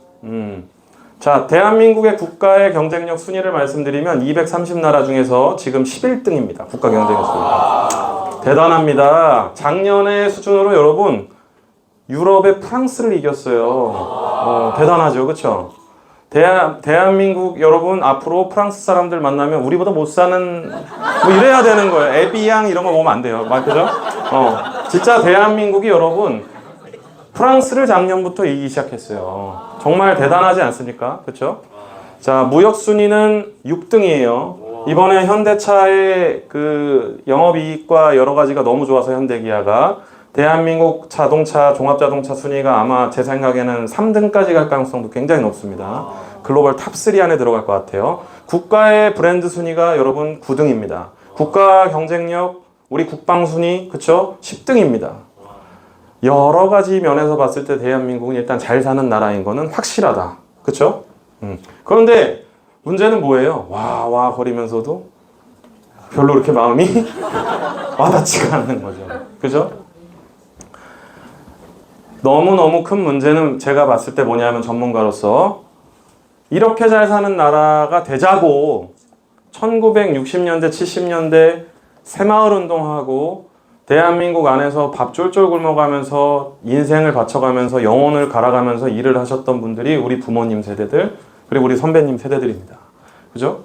자, 대한민국의 국가의 경쟁력 순위를 말씀드리면 230나라 중에서 지금 11등입니다. 국가 경쟁력 순위. 대단합니다. 작년의 수준으로 여러분 유럽의 프랑스를 이겼어요. 대단하죠, 그렇죠? 대한민국 여러분 앞으로 프랑스 사람들 만나면 우리보다 못 사는 뭐 이래야 되는 거예요. 에비앙 이런 거 먹으면 안 돼요, 그죠? 진짜 대한민국이 여러분 프랑스를 작년부터 이기기 시작했어요. 정말 대단하지 않습니까? 그렇죠? 자, 무역 순위는 6등이에요. 이번에 현대차의 그 영업이익과 여러 가지가 너무 좋아서 현대기아가 대한민국 자동차, 종합자동차 순위가 아마 제 생각에는 3등까지 갈 가능성도 굉장히 높습니다. 글로벌 탑3 안에 들어갈 것 같아요. 국가의 브랜드 순위가 여러분 9등입니다. 국가 경쟁력, 우리 국방 순위, 그쵸? 10등입니다. 여러 가지 면에서 봤을 때 대한민국은 일단 잘 사는 나라인 거는 확실하다. 그쵸? 그런데 문제는 뭐예요? 와 거리면서도 별로 그렇게 마음이 와닿지가 않는 거죠. 그죠? 너무너무 큰 문제는 제가 봤을 때 뭐냐면 전문가로서 이렇게 잘 사는 나라가 되자고 1960년대, 70년대 새마을 운동하고 대한민국 안에서 밥 쫄쫄 굶어가면서 인생을 바쳐가면서 영혼을 갈아가면서 일을 하셨던 분들이 우리 부모님 세대들, 그리고 우리 선배님 세대들입니다. 그죠?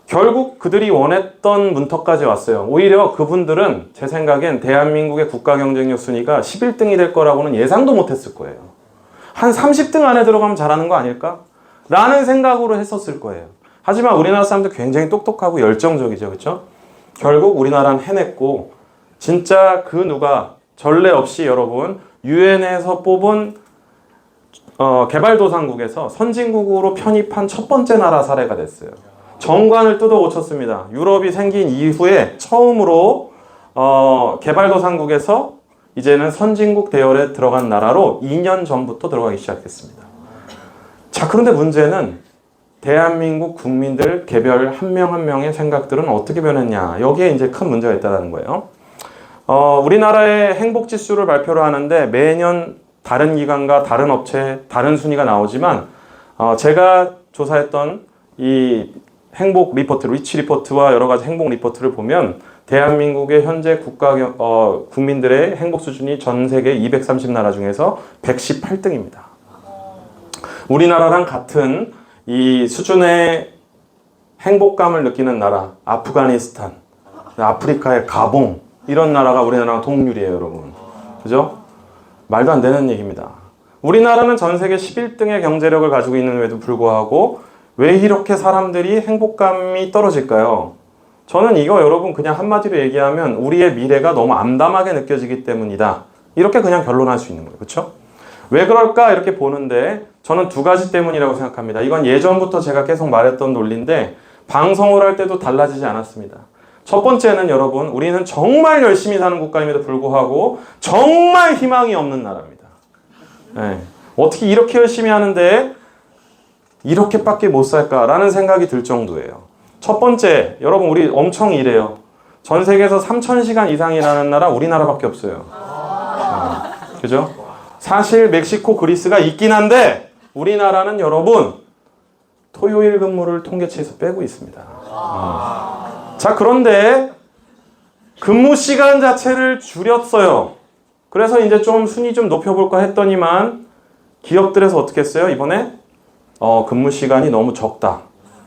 결국 그들이 원했던 문턱까지 왔어요. 오히려 그분들은 제 생각엔 대한민국의 국가 경쟁력 순위가 11등이 될 거라고는 예상도 못했을 거예요. 한 30등 안에 들어가면 잘하는 거 아닐까? 라는 생각으로 했었을 거예요. 하지만 우리나라 사람들 굉장히 똑똑하고 열정적이죠. 그렇죠? 결국 우리나라는 해냈고 진짜 그 누가 전례 없이 여러분 유엔에서 뽑은 개발도상국에서 선진국으로 편입한 첫 번째 나라 사례가 됐어요. 정관을 뜯어 고쳤습니다. 유럽이 생긴 이후에 처음으로 개발도상국에서 이제는 선진국 대열에 들어간 나라로 2년 전부터 들어가기 시작했습니다. 자, 그런데 문제는 대한민국 국민들 개별 한 명 한 명의 생각들은 어떻게 변했냐. 여기에 이제 큰 문제가 있다는 거예요. 우리나라의 행복지수를 발표를 하는데 매년 다른 기관과 다른 업체, 다른 순위가 나오지만 제가 조사했던 이 행복 리포트, 리치 리포트와 여러 가지 행복 리포트를 보면 대한민국의 현재 국민들의 행복 수준이 전 세계 230나라 중에서 118등입니다. 우리나라랑 같은 이 수준의 행복감을 느끼는 나라, 아프가니스탄, 아프리카의 가봉, 이런 나라가 우리나라랑 동률이에요, 여러분. 그죠? 말도 안 되는 얘기입니다. 우리나라는 전 세계 11등의 경제력을 가지고 있는데도 불구하고 왜 이렇게 사람들이 행복감이 떨어질까요? 저는 이거 여러분 그냥 한마디로 얘기하면 우리의 미래가 너무 암담하게 느껴지기 때문이다. 이렇게 그냥 결론할 수 있는 거예요. 그렇죠? 왜 그럴까 이렇게 보는데 저는 두 가지 때문이라고 생각합니다. 이건 예전부터 제가 계속 말했던 논리인데 방송을 할 때도 달라지지 않았습니다. 첫 번째는 여러분, 우리는 정말 열심히 사는 국가임에도 불구하고 정말 희망이 없는 나라입니다. 네. 어떻게 이렇게 열심히 하는데 이렇게밖에 못 살까라는 생각이 들 정도예요. 첫 번째, 여러분 우리 엄청 일해요. 전 세계에서 3,000시간 이상 일하는 나라 우리나라밖에 없어요. 그죠? 사실 멕시코, 그리스가 있긴 한데 우리나라는 여러분 토요일 근무를 통계치에서 빼고 있습니다. 자, 그런데 근무 시간 자체를 줄였어요. 그래서 이제 좀 순위 좀 높여볼까 했더니만 기업들에서 어떻게 했어요? 이번에 근무 시간이 너무 적다.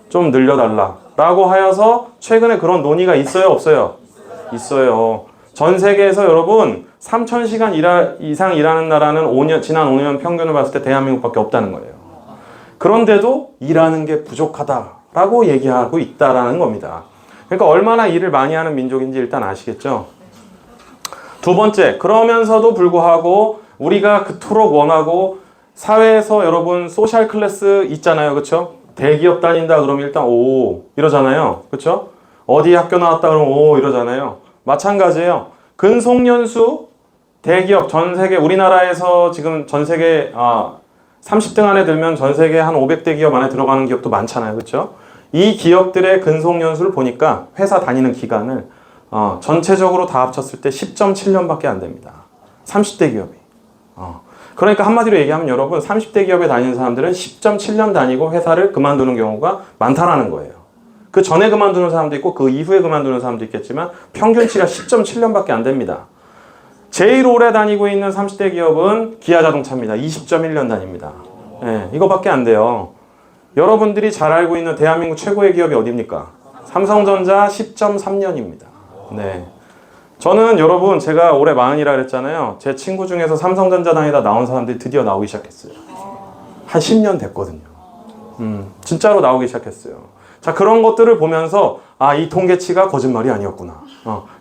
좀 늘려달라. 라고 하여서 최근에 그런 논의가 있어요? 없어요? 있어요. 전 세계에서 여러분 3,000시간 이상 일하는 나라는 지난 5년 평균을 봤을 때 대한민국밖에 없다는 거예요. 그런데도 일하는 게 부족하다라고 얘기하고 있다라는 겁니다. 그러니까 얼마나 일을 많이 하는 민족인지 일단 아시겠죠? 두 번째, 그러면서도 불구하고 우리가 그토록 원하고 사회에서 여러분 소셜 클래스 있잖아요. 그렇죠? 대기업 다닌다 그러면 일단 오 이러잖아요. 그렇죠? 어디 학교 나왔다 그러면 오 이러잖아요. 마찬가지예요. 근속연수 대기업 전 세계 우리나라에서 지금 전 세계 30등 안에 들면 전 세계 한 500대 기업 안에 들어가는 기업도 많잖아요. 그렇죠? 이 기업들의 근속연수를 보니까 회사 다니는 기간을 전체적으로 다 합쳤을 때 10.7년밖에 안 됩니다. 30대 기업이. 그러니까 한마디로 얘기하면 여러분 30대 기업에 다니는 사람들은 10.7년 다니고 회사를 그만두는 경우가 많다라는 거예요. 그 전에 그만두는 사람도 있고 그 이후에 그만두는 사람도 있겠지만 평균치가 10.7년밖에 안 됩니다. 제일 오래 다니고 있는 30대 기업은 기아자동차입니다. 20.1년 다닙니다. 네, 이거밖에 안 돼요. 여러분들이 잘 알고 있는 대한민국 최고의 기업이 어디입니까? 삼성전자 10.3년입니다. 네. 저는 여러분 제가 올해 40이라 그랬잖아요. 제 친구 중에서 삼성전자 다니다 나온 사람들이 드디어 나오기 시작했어요. 한 10년 됐거든요. 진짜로 나오기 시작했어요. 자, 그런 것들을 보면서 이 통계치가 거짓말이 아니었구나.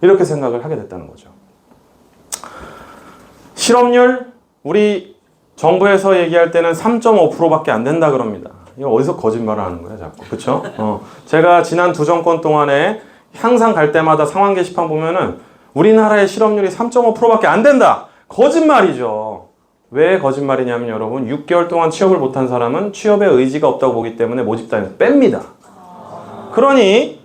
이렇게 생각을 하게 됐다는 거죠. 실업률 우리 정부에서 얘기할 때는 3.5%밖에 안 된다 그럽니다. 이거 어디서 거짓말을 하는 거야 자꾸. 그쵸? 제가 지난 두 정권 동안에 항상 갈 때마다 상황 게시판 보면은 우리나라의 실업률이 3.5%밖에 안 된다. 거짓말이죠. 왜 거짓말이냐면 여러분 6개월 동안 취업을 못한 사람은 취업에 의지가 없다고 보기 때문에 모집단에서 뺍니다. 그러니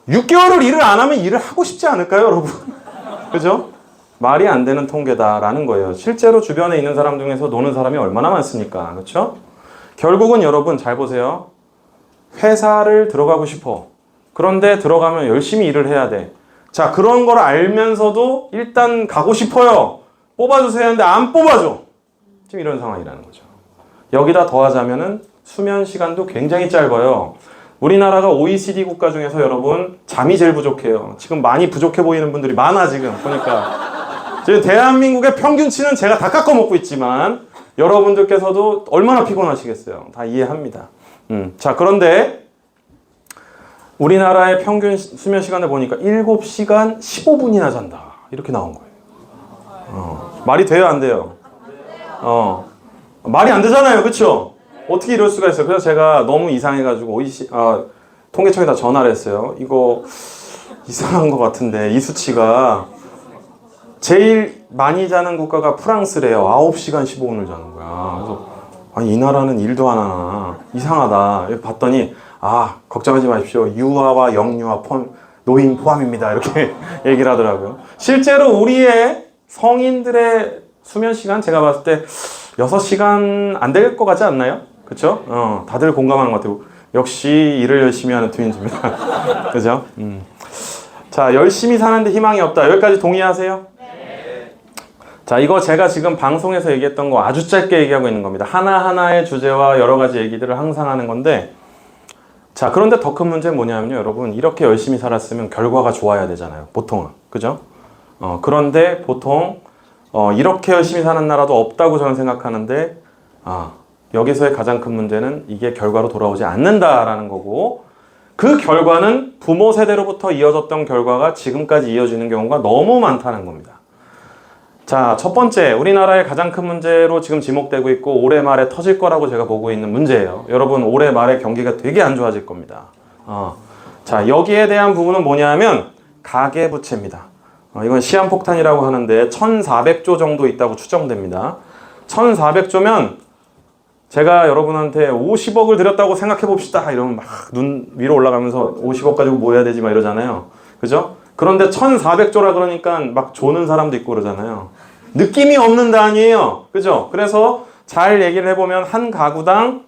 6개월을 일을 안 하면 일을 하고 싶지 않을까요 여러분? 그죠? 말이 안 되는 통계다라는 거예요. 실제로 주변에 있는 사람 중에서 노는 사람이 얼마나 많습니까? 그렇죠? 결국은 여러분 잘 보세요. 회사를 들어가고 싶어. 그런데 들어가면 열심히 일을 해야 돼. 자, 그런 걸 알면서도 일단 가고 싶어요. 뽑아주세요 하는데 안 뽑아줘. 지금 이런 상황이라는 거죠. 여기다 더하자면은 수면 시간도 굉장히 짧아요. 우리나라가 OECD 국가 중에서 여러분 잠이 제일 부족해요. 지금 많이 부족해 보이는 분들이 많아 지금 보니까. 지금 대한민국의 평균치는 제가 다 깎아먹고 있지만 여러분들께서도 얼마나 피곤하시겠어요. 다 이해합니다. 자, 그런데 우리나라의 평균 수면 시간을 보니까 7시간 15분이나 잔다. 이렇게 나온 거예요. 말이 돼요, 안 돼요? 말이 안 되잖아요. 그쵸? 어떻게 이럴 수가 있어요? 그래서 제가 너무 이상해가지고 통계청에다 전화를 했어요. 이거 이상한 것 같은데 이 수치가 제일 많이 자는 국가가 프랑스래요. 9시간 15분을 자는 거야. 그래서 아니 이 나라는 일도 안 하나 이상하다. 봤더니 걱정하지 마십시오. 유아와 영유아 노인 포함입니다. 이렇게 얘기를 하더라고요. 실제로 우리의 성인들의 수면 시간 제가 봤을 때 6시간 안 될 것 같지 않나요? 그쵸? 다들 공감하는 것 같아요. 역시 일을 열심히 하는 트윈즈입니다. 그죠? 자, 열심히 사는데 희망이 없다. 여기까지 동의하세요? 네. 자, 이거 제가 지금 방송에서 얘기했던 거 아주 짧게 얘기하고 있는 겁니다. 하나하나의 주제와 여러 가지 얘기들을 항상 하는 건데, 자, 그런데 더 큰 문제는 뭐냐면요, 여러분. 이렇게 열심히 살았으면 결과가 좋아야 되잖아요. 보통은. 그죠? 그런데 보통, 이렇게 열심히 사는 나라도 없다고 저는 생각하는데, 여기서의 가장 큰 문제는 이게 결과로 돌아오지 않는다라는 거고, 그 결과는 부모 세대로부터 이어졌던 결과가 지금까지 이어지는 경우가 너무 많다는 겁니다. 자, 첫 번째, 우리나라의 가장 큰 문제로 지금 지목되고 있고 올해 말에 터질 거라고 제가 보고 있는 문제예요. 여러분, 올해 말에 경기가 되게 안 좋아질 겁니다. 자, 여기에 대한 부분은 뭐냐면 가계부채입니다. 이건 시한폭탄이라고 하는데 1,400조 정도 있다고 추정됩니다. 1,400조면 제가 여러분한테 50억을 드렸다고 생각해 봅시다. 이러면 막 눈 위로 올라가면서 50억 가지고 뭐 해야 되지? 막 이러잖아요. 그죠? 그런데 1,400조라 그러니까 막 조는 사람도 있고 그러잖아요. 느낌이 없는 단위예요. 그죠? 그래서 잘 얘기를 해보면 한 가구당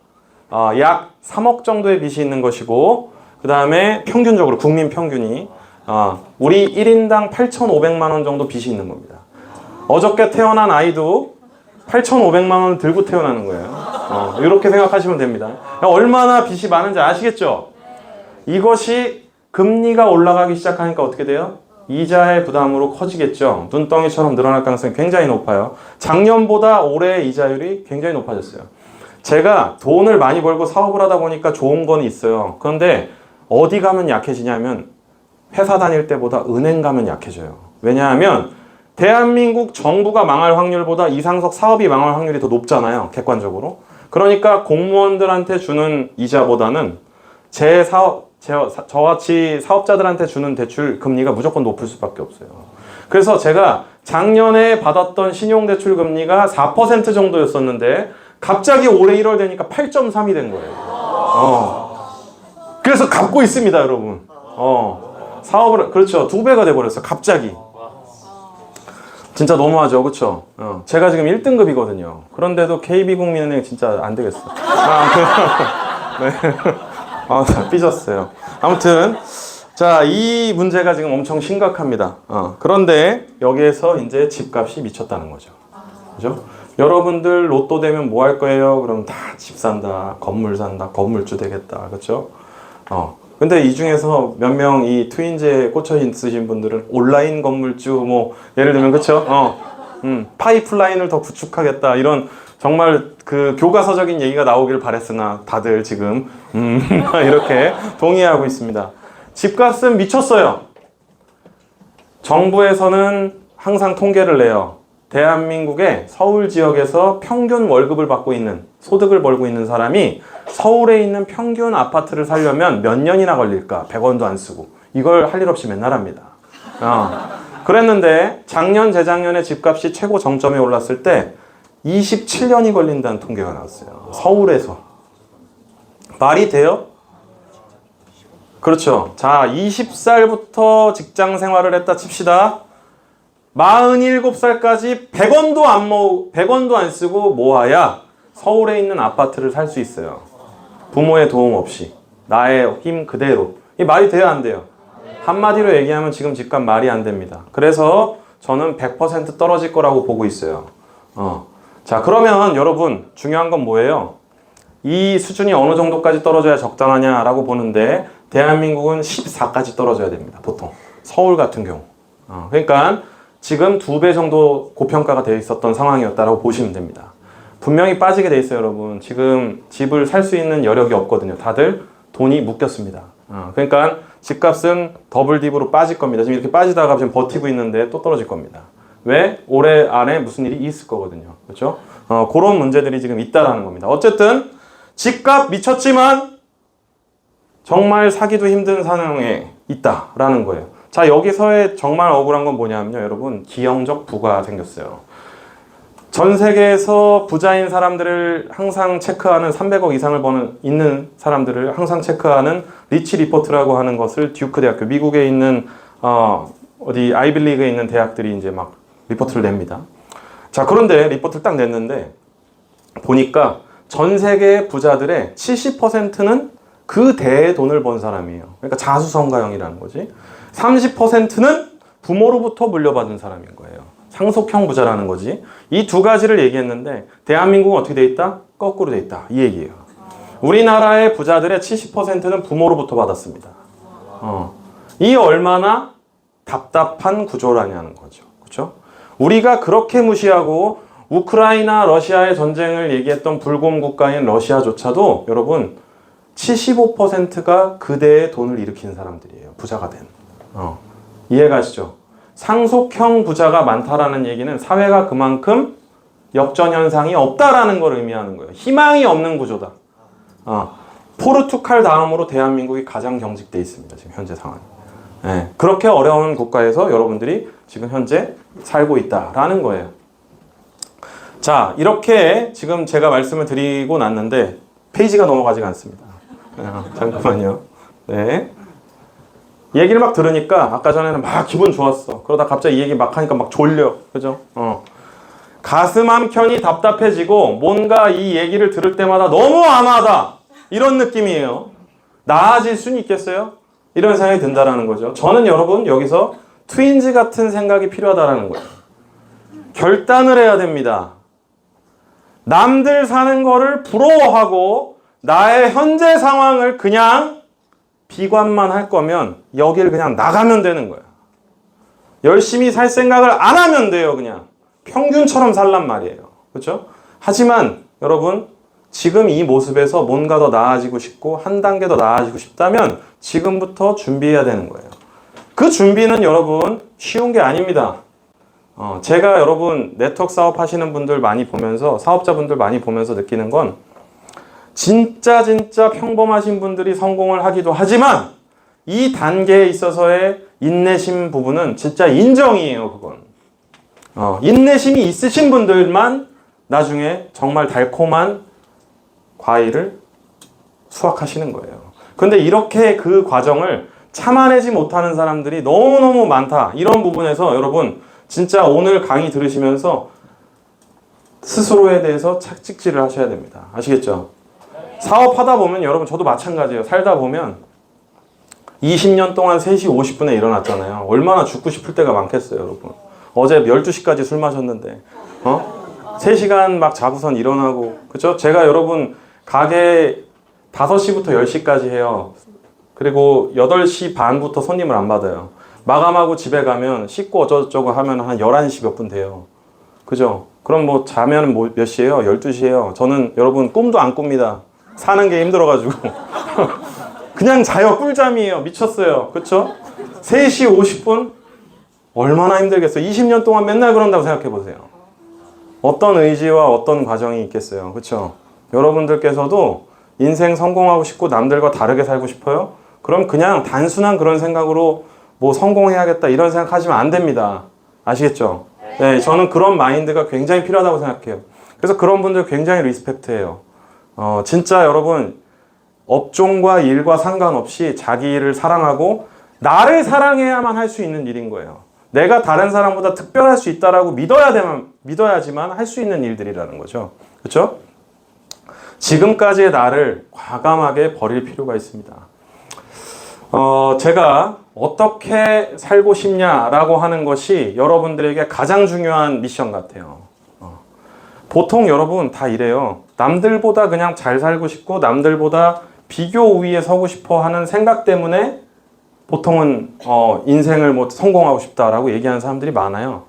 약 3억 정도의 빚이 있는 것이고, 그 다음에 평균적으로 국민 평균이 우리 1인당 8,500만 원 정도 빚이 있는 겁니다. 어저께 태어난 아이도 8,500만 원을 들고 태어나는 거예요. 이렇게 생각하시면 됩니다. 얼마나 빚이 많은지 아시겠죠? 이것이 금리가 올라가기 시작하니까 어떻게 돼요? 이자의 부담으로 커지겠죠. 눈덩이처럼 늘어날 가능성이 굉장히 높아요. 작년보다 올해 이자율이 굉장히 높아졌어요. 제가 돈을 많이 벌고 사업을 하다 보니까 좋은 건 있어요. 그런데 어디 가면 약해지냐면 회사 다닐 때보다 은행 가면 약해져요. 왜냐하면 대한민국 정부가 망할 확률보다 이상석 사업이 망할 확률이 더 높잖아요. 객관적으로. 그러니까 공무원들한테 주는 이자보다는 저같이 사업자들한테 주는 대출 금리가 무조건 높을 수밖에 없어요. 그래서 제가 작년에 받았던 신용대출 금리가 4% 정도였었는데 갑자기 올해 1월 되니까 8.3이 된 거예요. 그래서 갚고 있습니다, 여러분. 사업을, 그렇죠. 2배가 돼버렸어요. 갑자기. 진짜 너무하죠, 그쵸? 제가 지금 1등급이거든요. 그런데도 KB국민은행 진짜 안 되겠어. 네. 삐졌어요. 아무튼, 자, 이 문제가 지금 엄청 심각합니다. 그런데 여기에서 이제 집값이 미쳤다는 거죠. 그죠? 여러분들 로또 되면 뭐 할 거예요? 그럼 다 집 산다, 건물 산다, 건물주 되겠다. 그쵸? 근데 이 중에서 몇 명 이 트윈즈에 꽂혀 있으신 분들은 온라인 건물주, 뭐, 예를 들면, 그쵸? 파이프라인을 더 구축하겠다. 이런 정말 그 교과서적인 얘기가 나오길 바랬으나 다들 지금, 이렇게 동의하고 있습니다. 집값은 미쳤어요. 정부에서는 항상 통계를 내요. 대한민국의 서울 지역에서 평균 월급을 받고 있는, 소득을 벌고 있는 사람이 서울에 있는 평균 아파트를 살려면 몇 년이나 걸릴까? 100원도 안 쓰고. 이걸 할 일 없이 맨날 합니다. 그랬는데 작년, 재작년에 집값이 최고 정점에 올랐을 때 27년이 걸린다는 통계가 나왔어요. 서울에서. 말이 돼요? 그렇죠. 자, 20살부터 직장 생활을 했다 칩시다. 47살까지 100원도 안 쓰고 모아야 서울에 있는 아파트를 살 수 있어요. 부모의 도움 없이. 나의 힘 그대로. 이 말이 돼요, 안 돼요? 한마디로 얘기하면 지금 집값 말이 안 됩니다. 그래서 저는 100% 떨어질 거라고 보고 있어요. 자, 그러면 여러분, 중요한 건 뭐예요? 이 수준이 어느 정도까지 떨어져야 적당하냐라고 보는데, 대한민국은 14까지 떨어져야 됩니다, 보통. 서울 같은 경우. 그러니까 지금 2배 정도 고평가가 되어 있었던 상황이었다라고 보시면 됩니다. 분명히 빠지게 돼 있어요, 여러분. 지금 집을 살 수 있는 여력이 없거든요. 다들 돈이 묶였습니다. 그러니까 집값은 더블 딥으로 빠질 겁니다. 지금 이렇게 빠지다가 지금 버티고 있는데 또 떨어질 겁니다. 왜? 올해 안에 무슨 일이 있을 거거든요. 그렇죠? 그런 문제들이 지금 있다라는 겁니다. 어쨌든 집값 미쳤지만 정말 사기도 힘든 상황에 있다라는 거예요. 자, 여기서의 정말 억울한 건 뭐냐면요, 여러분. 기형적 부가 생겼어요. 전 세계에서 부자인 사람들을 항상 체크하는 300억 이상을 있는 사람들을 항상 체크하는 리치 리포트라고 하는 것을 듀크 대학교, 미국에 있는 어디 아이빌리그에 있는 대학들이 이제 막 리포트를 냅니다. 자, 그런데 리포트를 딱 냈는데 보니까 전 세계 부자들의 70%는 그 대의 돈을 번 사람이에요. 그러니까 자수성가형이라는 거지. 30%는 부모로부터 물려받은 사람인 거예요. 상속형 부자라는 거지. 이 두 가지를 얘기했는데 대한민국은 어떻게 돼 있다? 거꾸로 돼 있다. 이 얘기예요. 우리나라의 부자들의 70%는 부모로부터 받았습니다. 이 얼마나 답답한 구조라냐는 거죠. 그렇죠? 우리가 그렇게 무시하고 우크라이나 러시아의 전쟁을 얘기했던 불곰 국가인 러시아조차도 여러분 75%가 그대의 돈을 일으킨 사람들이에요. 부자가 된. 이해가시죠? 상속형 부자가 많다라는 얘기는 사회가 그만큼 역전 현상이 없다라는 걸 의미하는 거예요. 희망이 없는 구조다. 포르투갈 다음으로 대한민국이 가장 경직돼 있습니다. 지금 현재 상황이. 네, 그렇게 어려운 국가에서 여러분들이 지금 현재 살고 있다라는 거예요. 자, 이렇게 지금 제가 말씀을 드리고 났는데 페이지가 넘어가지가 않습니다. 잠깐만요. 네. 얘기를 막 들으니까 아까 전에는 막 기분 좋았어. 그러다 갑자기 이 얘기 막 하니까 막 졸려. 그죠? 가슴 한켠이 답답해지고 뭔가 이 얘기를 들을 때마다 너무 암하다. 이런 느낌이에요. 나아질 수는 있겠어요? 이런 생각이 든다라는 거죠. 저는 여러분 여기서 트윈즈 같은 생각이 필요하다라는 거예요. 결단을 해야 됩니다. 남들 사는 거를 부러워하고 나의 현재 상황을 그냥 비관만 할 거면 여기를 그냥 나가면 되는 거야. 열심히 살 생각을 안 하면 돼요. 그냥 평균처럼 살란 말이에요. 그렇죠? 하지만 여러분 지금 이 모습에서 뭔가 더 나아지고 싶고 한 단계 더 나아지고 싶다면 지금부터 준비해야 되는 거예요. 그 준비는 여러분 쉬운 게 아닙니다. 제가 여러분 네트워크 사업 하시는 분들 많이 보면서 사업자분들 많이 보면서 느끼는 건 진짜 평범하신 분들이 성공을 하기도 하지만 이 단계에 있어서의 인내심 부분은 진짜 인정이에요. 그건 인내심이 있으신 분들만 나중에 정말 달콤한 과일을 수확하시는 거예요. 근데 이렇게 그 과정을 참아내지 못하는 사람들이 너무너무 많다. 이런 부분에서 여러분 진짜 오늘 강의 들으시면서 스스로에 대해서 착직질을 하셔야 됩니다. 아시겠죠? 사업하다 보면 여러분 저도 마찬가지예요. 살다 보면 20년 동안 3시 50분에 일어났잖아요. 얼마나 죽고 싶을 때가 많겠어요, 여러분. 어제 12시까지 술 마셨는데 3시간 막 자고선 일어나고 그쵸? 제가 여러분 가게 5시부터 10시까지 해요. 그리고 8시 반부터 손님을 안 받아요. 마감하고 집에 가면 씻고 어쩌고저쩌고 하면 한 11시 몇 분 돼요. 그죠? 그럼 뭐 자면 몇 시예요? 12시예요. 저는 여러분 꿈도 안 꿉니다. 사는 게 힘들어가지고. 그냥 자요. 꿀잠이에요. 미쳤어요. 그쵸? 3시 50분? 얼마나 힘들겠어요. 20년 동안 맨날 그런다고 생각해보세요. 어떤 의지와 어떤 과정이 있겠어요. 그쵸? 여러분들께서도 인생 성공하고 싶고 남들과 다르게 살고 싶어요? 그럼 그냥 단순한 그런 생각으로 뭐 성공해야겠다 이런 생각하시면 안 됩니다. 아시겠죠? 네, 저는 그런 마인드가 굉장히 필요하다고 생각해요. 그래서 그런 분들 굉장히 리스펙트해요. 진짜 여러분 업종과 일과 상관없이 자기 일을 사랑하고 나를 사랑해야만 할 수 있는 일인 거예요. 내가 다른 사람보다 특별할 수 있다라고 믿어야지만 할 수 있는 일들이라는 거죠. 그렇죠? 지금까지의 나를 과감하게 버릴 필요가 있습니다. 제가 어떻게 살고 싶냐라고 하는 것이 여러분들에게 가장 중요한 미션 같아요. 보통 여러분 다 이래요. 남들보다 그냥 잘 살고 싶고 남들보다 비교 우위에 서고 싶어 하는 생각 때문에 보통은 인생을 뭐 성공하고 싶다라고 얘기하는 사람들이 많아요.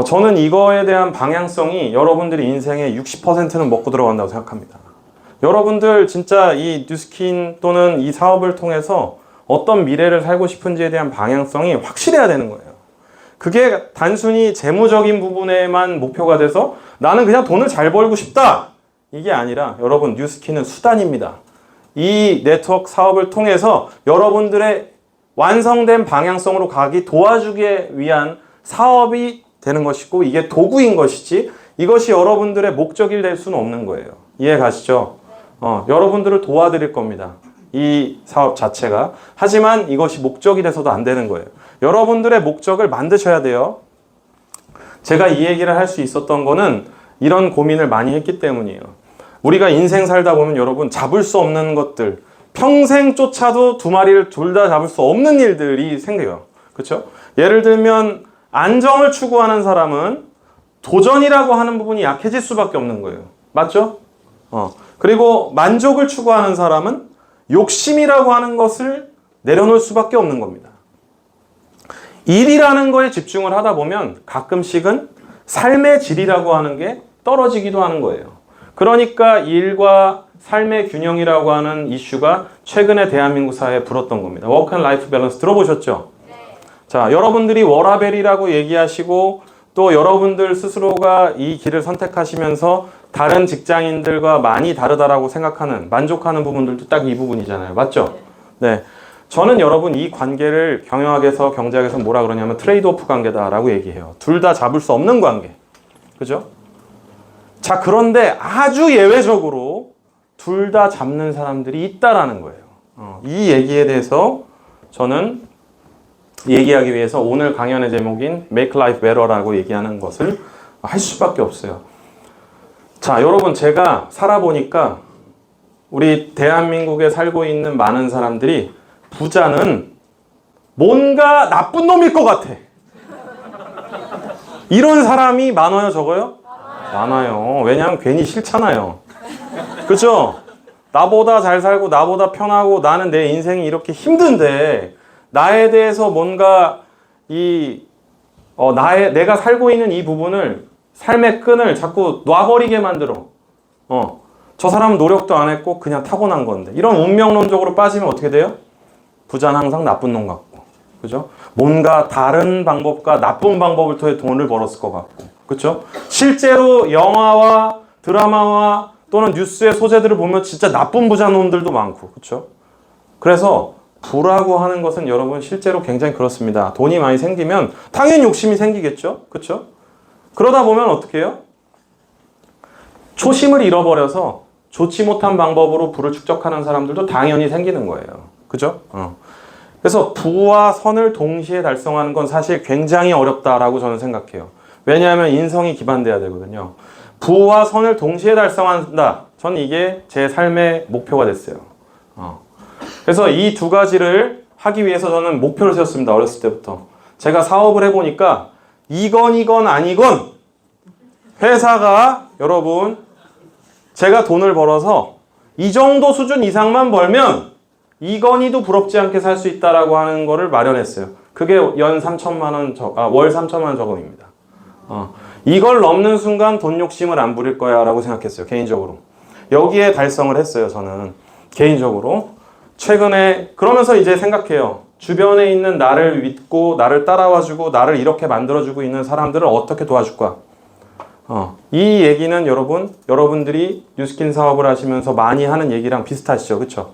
저는 이거에 대한 방향성이 여러분들이 인생의 60%는 먹고 들어간다고 생각합니다. 여러분들 진짜 이 뉴스킨 또는 이 사업을 통해서 어떤 미래를 살고 싶은지에 대한 방향성이 확실해야 되는 거예요. 그게 단순히 재무적인 부분에만 목표가 돼서 나는 그냥 돈을 잘 벌고 싶다. 이게 아니라 여러분 뉴스킨은 수단입니다. 이 네트워크 사업을 통해서 여러분들의 완성된 방향성으로 가기 도와주기 위한 사업이 되는 것이고 이게 도구인 것이지 이것이 여러분들의 목적이 될 수는 없는 거예요. 이해 가시죠? 여러분들을 도와드릴 겁니다. 이 사업 자체가. 하지만 이것이 목적이 돼서도 안 되는 거예요. 여러분들의 목적을 만드셔야 돼요. 제가 이 얘기를 할 수 있었던 거는 이런 고민을 많이 했기 때문이에요. 우리가 인생 살다 보면 여러분 잡을 수 없는 것들, 평생 쫓아도 두 마리를 둘 다 잡을 수 없는 일들이 생겨요. 그렇죠? 예를 들면 안정을 추구하는 사람은 도전이라고 하는 부분이 약해질 수밖에 없는 거예요. 맞죠? 그리고 만족을 추구하는 사람은 욕심이라고 하는 것을 내려놓을 수밖에 없는 겁니다. 일이라는 거에 집중을 하다 보면 가끔씩은 삶의 질이라고 하는 게 떨어지기도 하는 거예요. 그러니까 일과 삶의 균형이라고 하는 이슈가 최근에 대한민국 사회에 불었던 겁니다. 워크 앤 라이프 밸런스 들어보셨죠? 네. 자, 여러분들이 워라밸이라고 얘기하시고 또 여러분들 스스로가 이 길을 선택하시면서 다른 직장인들과 많이 다르다라고 생각하는, 만족하는 부분들도 딱 이 부분이잖아요. 맞죠? 네. 저는 여러분 이 관계를 경영학에서, 경제학에서 뭐라 그러냐면 트레이드오프 관계다라고 얘기해요. 둘 다 잡을 수 없는 관계. 그죠? 자, 그런데 아주 예외적으로 둘 다 잡는 사람들이 있다라는 거예요. 이 얘기에 대해서 저는 얘기하기 위해서 오늘 강연의 제목인 Make Life Better라고 얘기하는 것을 할 수밖에 없어요. 자, 여러분 제가 살아보니까 우리 대한민국에 살고 있는 많은 사람들이 부자는 뭔가 나쁜 놈일 것 같아. 이런 사람이 많아요, 적어요? 많아요. 왜냐하면 괜히 싫잖아요. 그렇죠? 나보다 잘 살고 나보다 편하고 나는 내 인생이 이렇게 힘든데 나에 대해서 뭔가 내가 살고 있는 이 부분을, 삶의 끈을 자꾸 놔버리게 만들어. 저 사람은 노력도 안 했고 그냥 타고난 건데. 이런 운명론적으로 빠지면 어떻게 돼요? 부자는 항상 나쁜 놈 같고. 그죠? 뭔가 다른 방법과 나쁜 방법을 통해 돈을 벌었을 것 같고. 그죠? 실제로 영화와 드라마와 또는 뉴스의 소재들을 보면 진짜 나쁜 부자놈들도 많고. 그죠? 그래서 부라고 하는 것은 여러분 실제로 굉장히 그렇습니다. 돈이 많이 생기면 당연히 욕심이 생기겠죠? 그렇죠? 그러다 보면 어떻게 해요? 초심을 잃어버려서 좋지 못한 방법으로 부를 축적하는 사람들도 당연히 생기는 거예요. 그죠? 그래서 부와 선을 동시에 달성하는 건 사실 굉장히 어렵다라고 저는 생각해요. 왜냐하면 인성이 기반돼야 되거든요. 부와 선을 동시에 달성한다. 전 이게 제 삶의 목표가 됐어요. 그래서 이 두 가지를 하기 위해서 저는 목표를 세웠습니다. 어렸을 때부터. 제가 사업을 해보니까 이건 아니건 회사가 여러분 제가 돈을 벌어서 이 정도 수준 이상만 벌면 이건희도 부럽지 않게 살 수 있다라고 하는 거를 마련했어요. 그게 연 3천만 원, 월 3천만 원 저금입니다. 이걸 넘는 순간 돈 욕심을 안 부릴 거야 라고 생각했어요. 개인적으로. 여기에 달성을 했어요. 저는 개인적으로. 최근에 그러면서 이제 생각해요. 주변에 있는 나를 믿고 나를 따라와주고 나를 이렇게 만들어주고 있는 사람들을 어떻게 도와줄까? 이 얘기는 여러분들이 뉴스킨 사업을 하시면서 많이 하는 얘기랑 비슷하시죠? 그쵸?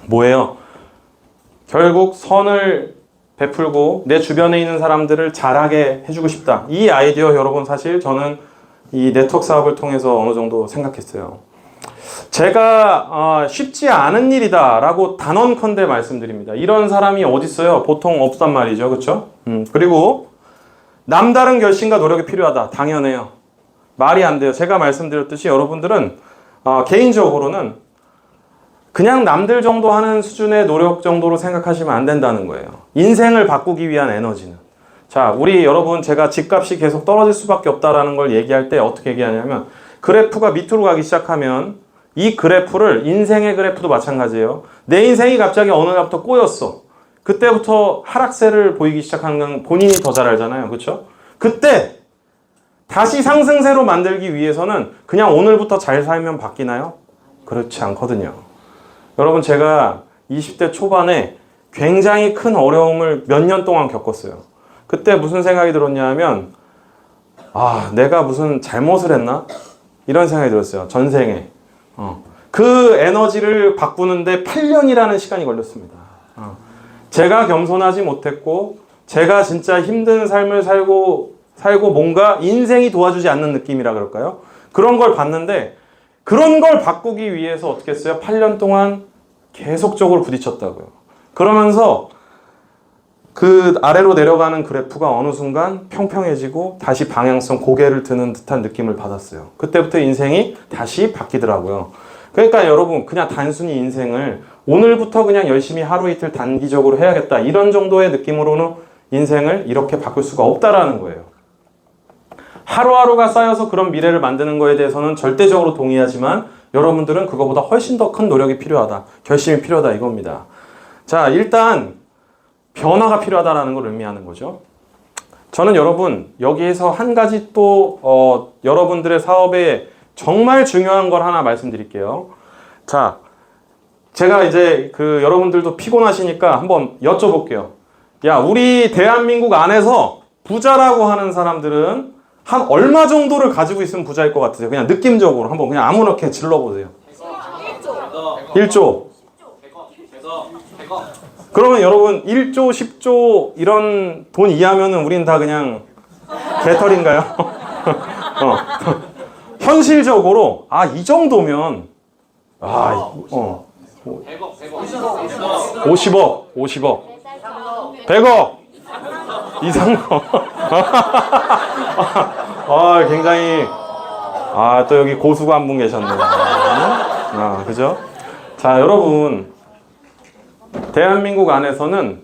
뭐예요? 결국 선을 베풀고 내 주변에 있는 사람들을 잘하게 해주고 싶다. 이 아이디어 여러분 사실 저는 이 네트워크 사업을 통해서 어느 정도 생각했어요. 제가 쉽지 않은 일이다 라고 단언컨대 말씀드립니다. 이런 사람이 어디 있어요? 보통 없단 말이죠. 그렇죠? 그리고 남다른 결심과 노력이 필요하다. 당연해요. 말이 안 돼요. 제가 말씀드렸듯이 여러분들은 개인적으로는 그냥 남들 정도 하는 수준의 노력 정도로 생각하시면 안 된다는 거예요. 인생을 바꾸기 위한 에너지는. 자, 우리 여러분 제가 집값이 계속 떨어질 수밖에 없다라는 걸 얘기할 때 어떻게 얘기하냐면 그래프가 밑으로 가기 시작하면 이 그래프를 인생의 그래프도 마찬가지예요. 내 인생이 갑자기 어느 날부터 꼬였어. 그때부터 하락세를 보이기 시작하는 건 본인이 더 잘 알잖아요. 그렇죠? 그때 다시 상승세로 만들기 위해서는 그냥 오늘부터 잘 살면 바뀌나요? 그렇지 않거든요. 여러분 제가 20대 초반에 굉장히 큰 어려움을 몇 년 동안 겪었어요. 그때 무슨 생각이 들었냐면 내가 무슨 잘못을 했나? 이런 생각이 들었어요. 전생에. 그 에너지를 바꾸는데 8년이라는 시간이 걸렸습니다. 제가 겸손하지 못했고 제가 진짜 힘든 삶을 살고 뭔가 인생이 도와주지 않는 느낌이라 그럴까요? 그런 걸 봤는데 그런 걸 바꾸기 위해서 어떻게 했어요? 8년 동안 계속적으로 부딪혔다고요. 그러면서 그 아래로 내려가는 그래프가 어느 순간 평평해지고 다시 방향성 고개를 드는 듯한 느낌을 받았어요. 그때부터 인생이 다시 바뀌더라고요. 그러니까 여러분 그냥 단순히 인생을 오늘부터 그냥 열심히 하루 이틀 단기적으로 해야겠다 이런 정도의 느낌으로는 인생을 이렇게 바꿀 수가 없다라는 거예요. 하루하루가 쌓여서 그런 미래를 만드는 거에 대해서는 절대적으로 동의하지만 여러분들은 그거보다 훨씬 더 큰 노력이 필요하다. 결심이 필요하다 이겁니다. 자, 일단 변화가 필요하다라는 걸 의미하는 거죠. 저는 여러분 여기에서 한 가지 또 여러분들의 사업에 정말 중요한 걸 하나 말씀드릴게요. 자, 제가 이제 여러분들도 피곤하시니까 한번 여쭤볼게요. 야, 우리 대한민국 안에서 부자라고 하는 사람들은 한 얼마 정도를 가지고 있으면 부자일 것 같으세요? 그냥 느낌적으로 한번 그냥 아무렇게 질러보세요. 1조. 그러면 여러분 1조, 10조 이런 돈 이하면은 우린 다 그냥 개털인가요? 현실적으로 이 정도면 50억 100억 이상거 굉장히 또 여기 고수가 한 분 계셨네요. 그죠? 자, 여러분 대한민국 안에서는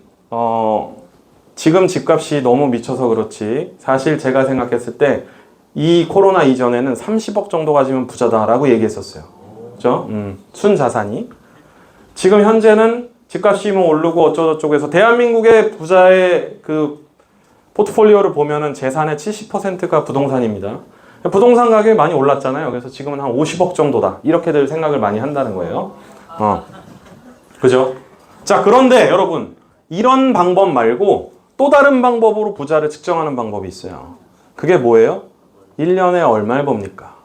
지금 집값이 너무 미쳐서 그렇지 사실 제가 생각했을 때 이 코로나 이전에는 30억 정도 가지면 부자다라고 얘기했었어요. 그죠? 순자산이. 지금 현재는 집값이 뭐 오르고 어쩌고저쩌고 해서 대한민국의 부자의 그 포트폴리오를 보면은 재산의 70%가 부동산입니다. 부동산 가격이 많이 올랐잖아요. 그래서 지금은 한 50억 정도다. 이렇게들 생각을 많이 한다는 거예요. 그죠? 자, 그런데 여러분, 이런 방법 말고 또 다른 방법으로 부자를 측정하는 방법이 있어요. 그게 뭐예요? 1년에 얼마를 법니까?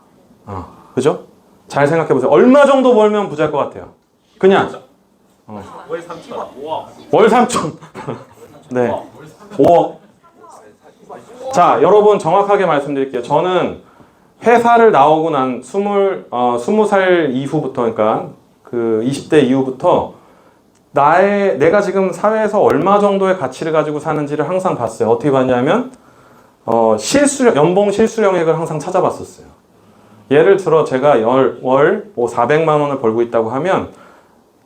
그죠? 잘 생각해 보세요. 얼마 정도 벌면 부자일 것 같아요? 그냥. 월 3천. 5억. 월 3천. 네. 5억. 자, 여러분 정확하게 말씀드릴게요. 저는 회사를 나오고 난 20살 이후부터, 그러니까 그 20대 이후부터 내가 지금 사회에서 얼마 정도의 가치를 가지고 사는지를 항상 봤어요. 어떻게 봤냐면, 연봉 실수령액을 항상 찾아봤었어요. 예를 들어 제가 월 400만 원을 벌고 있다고 하면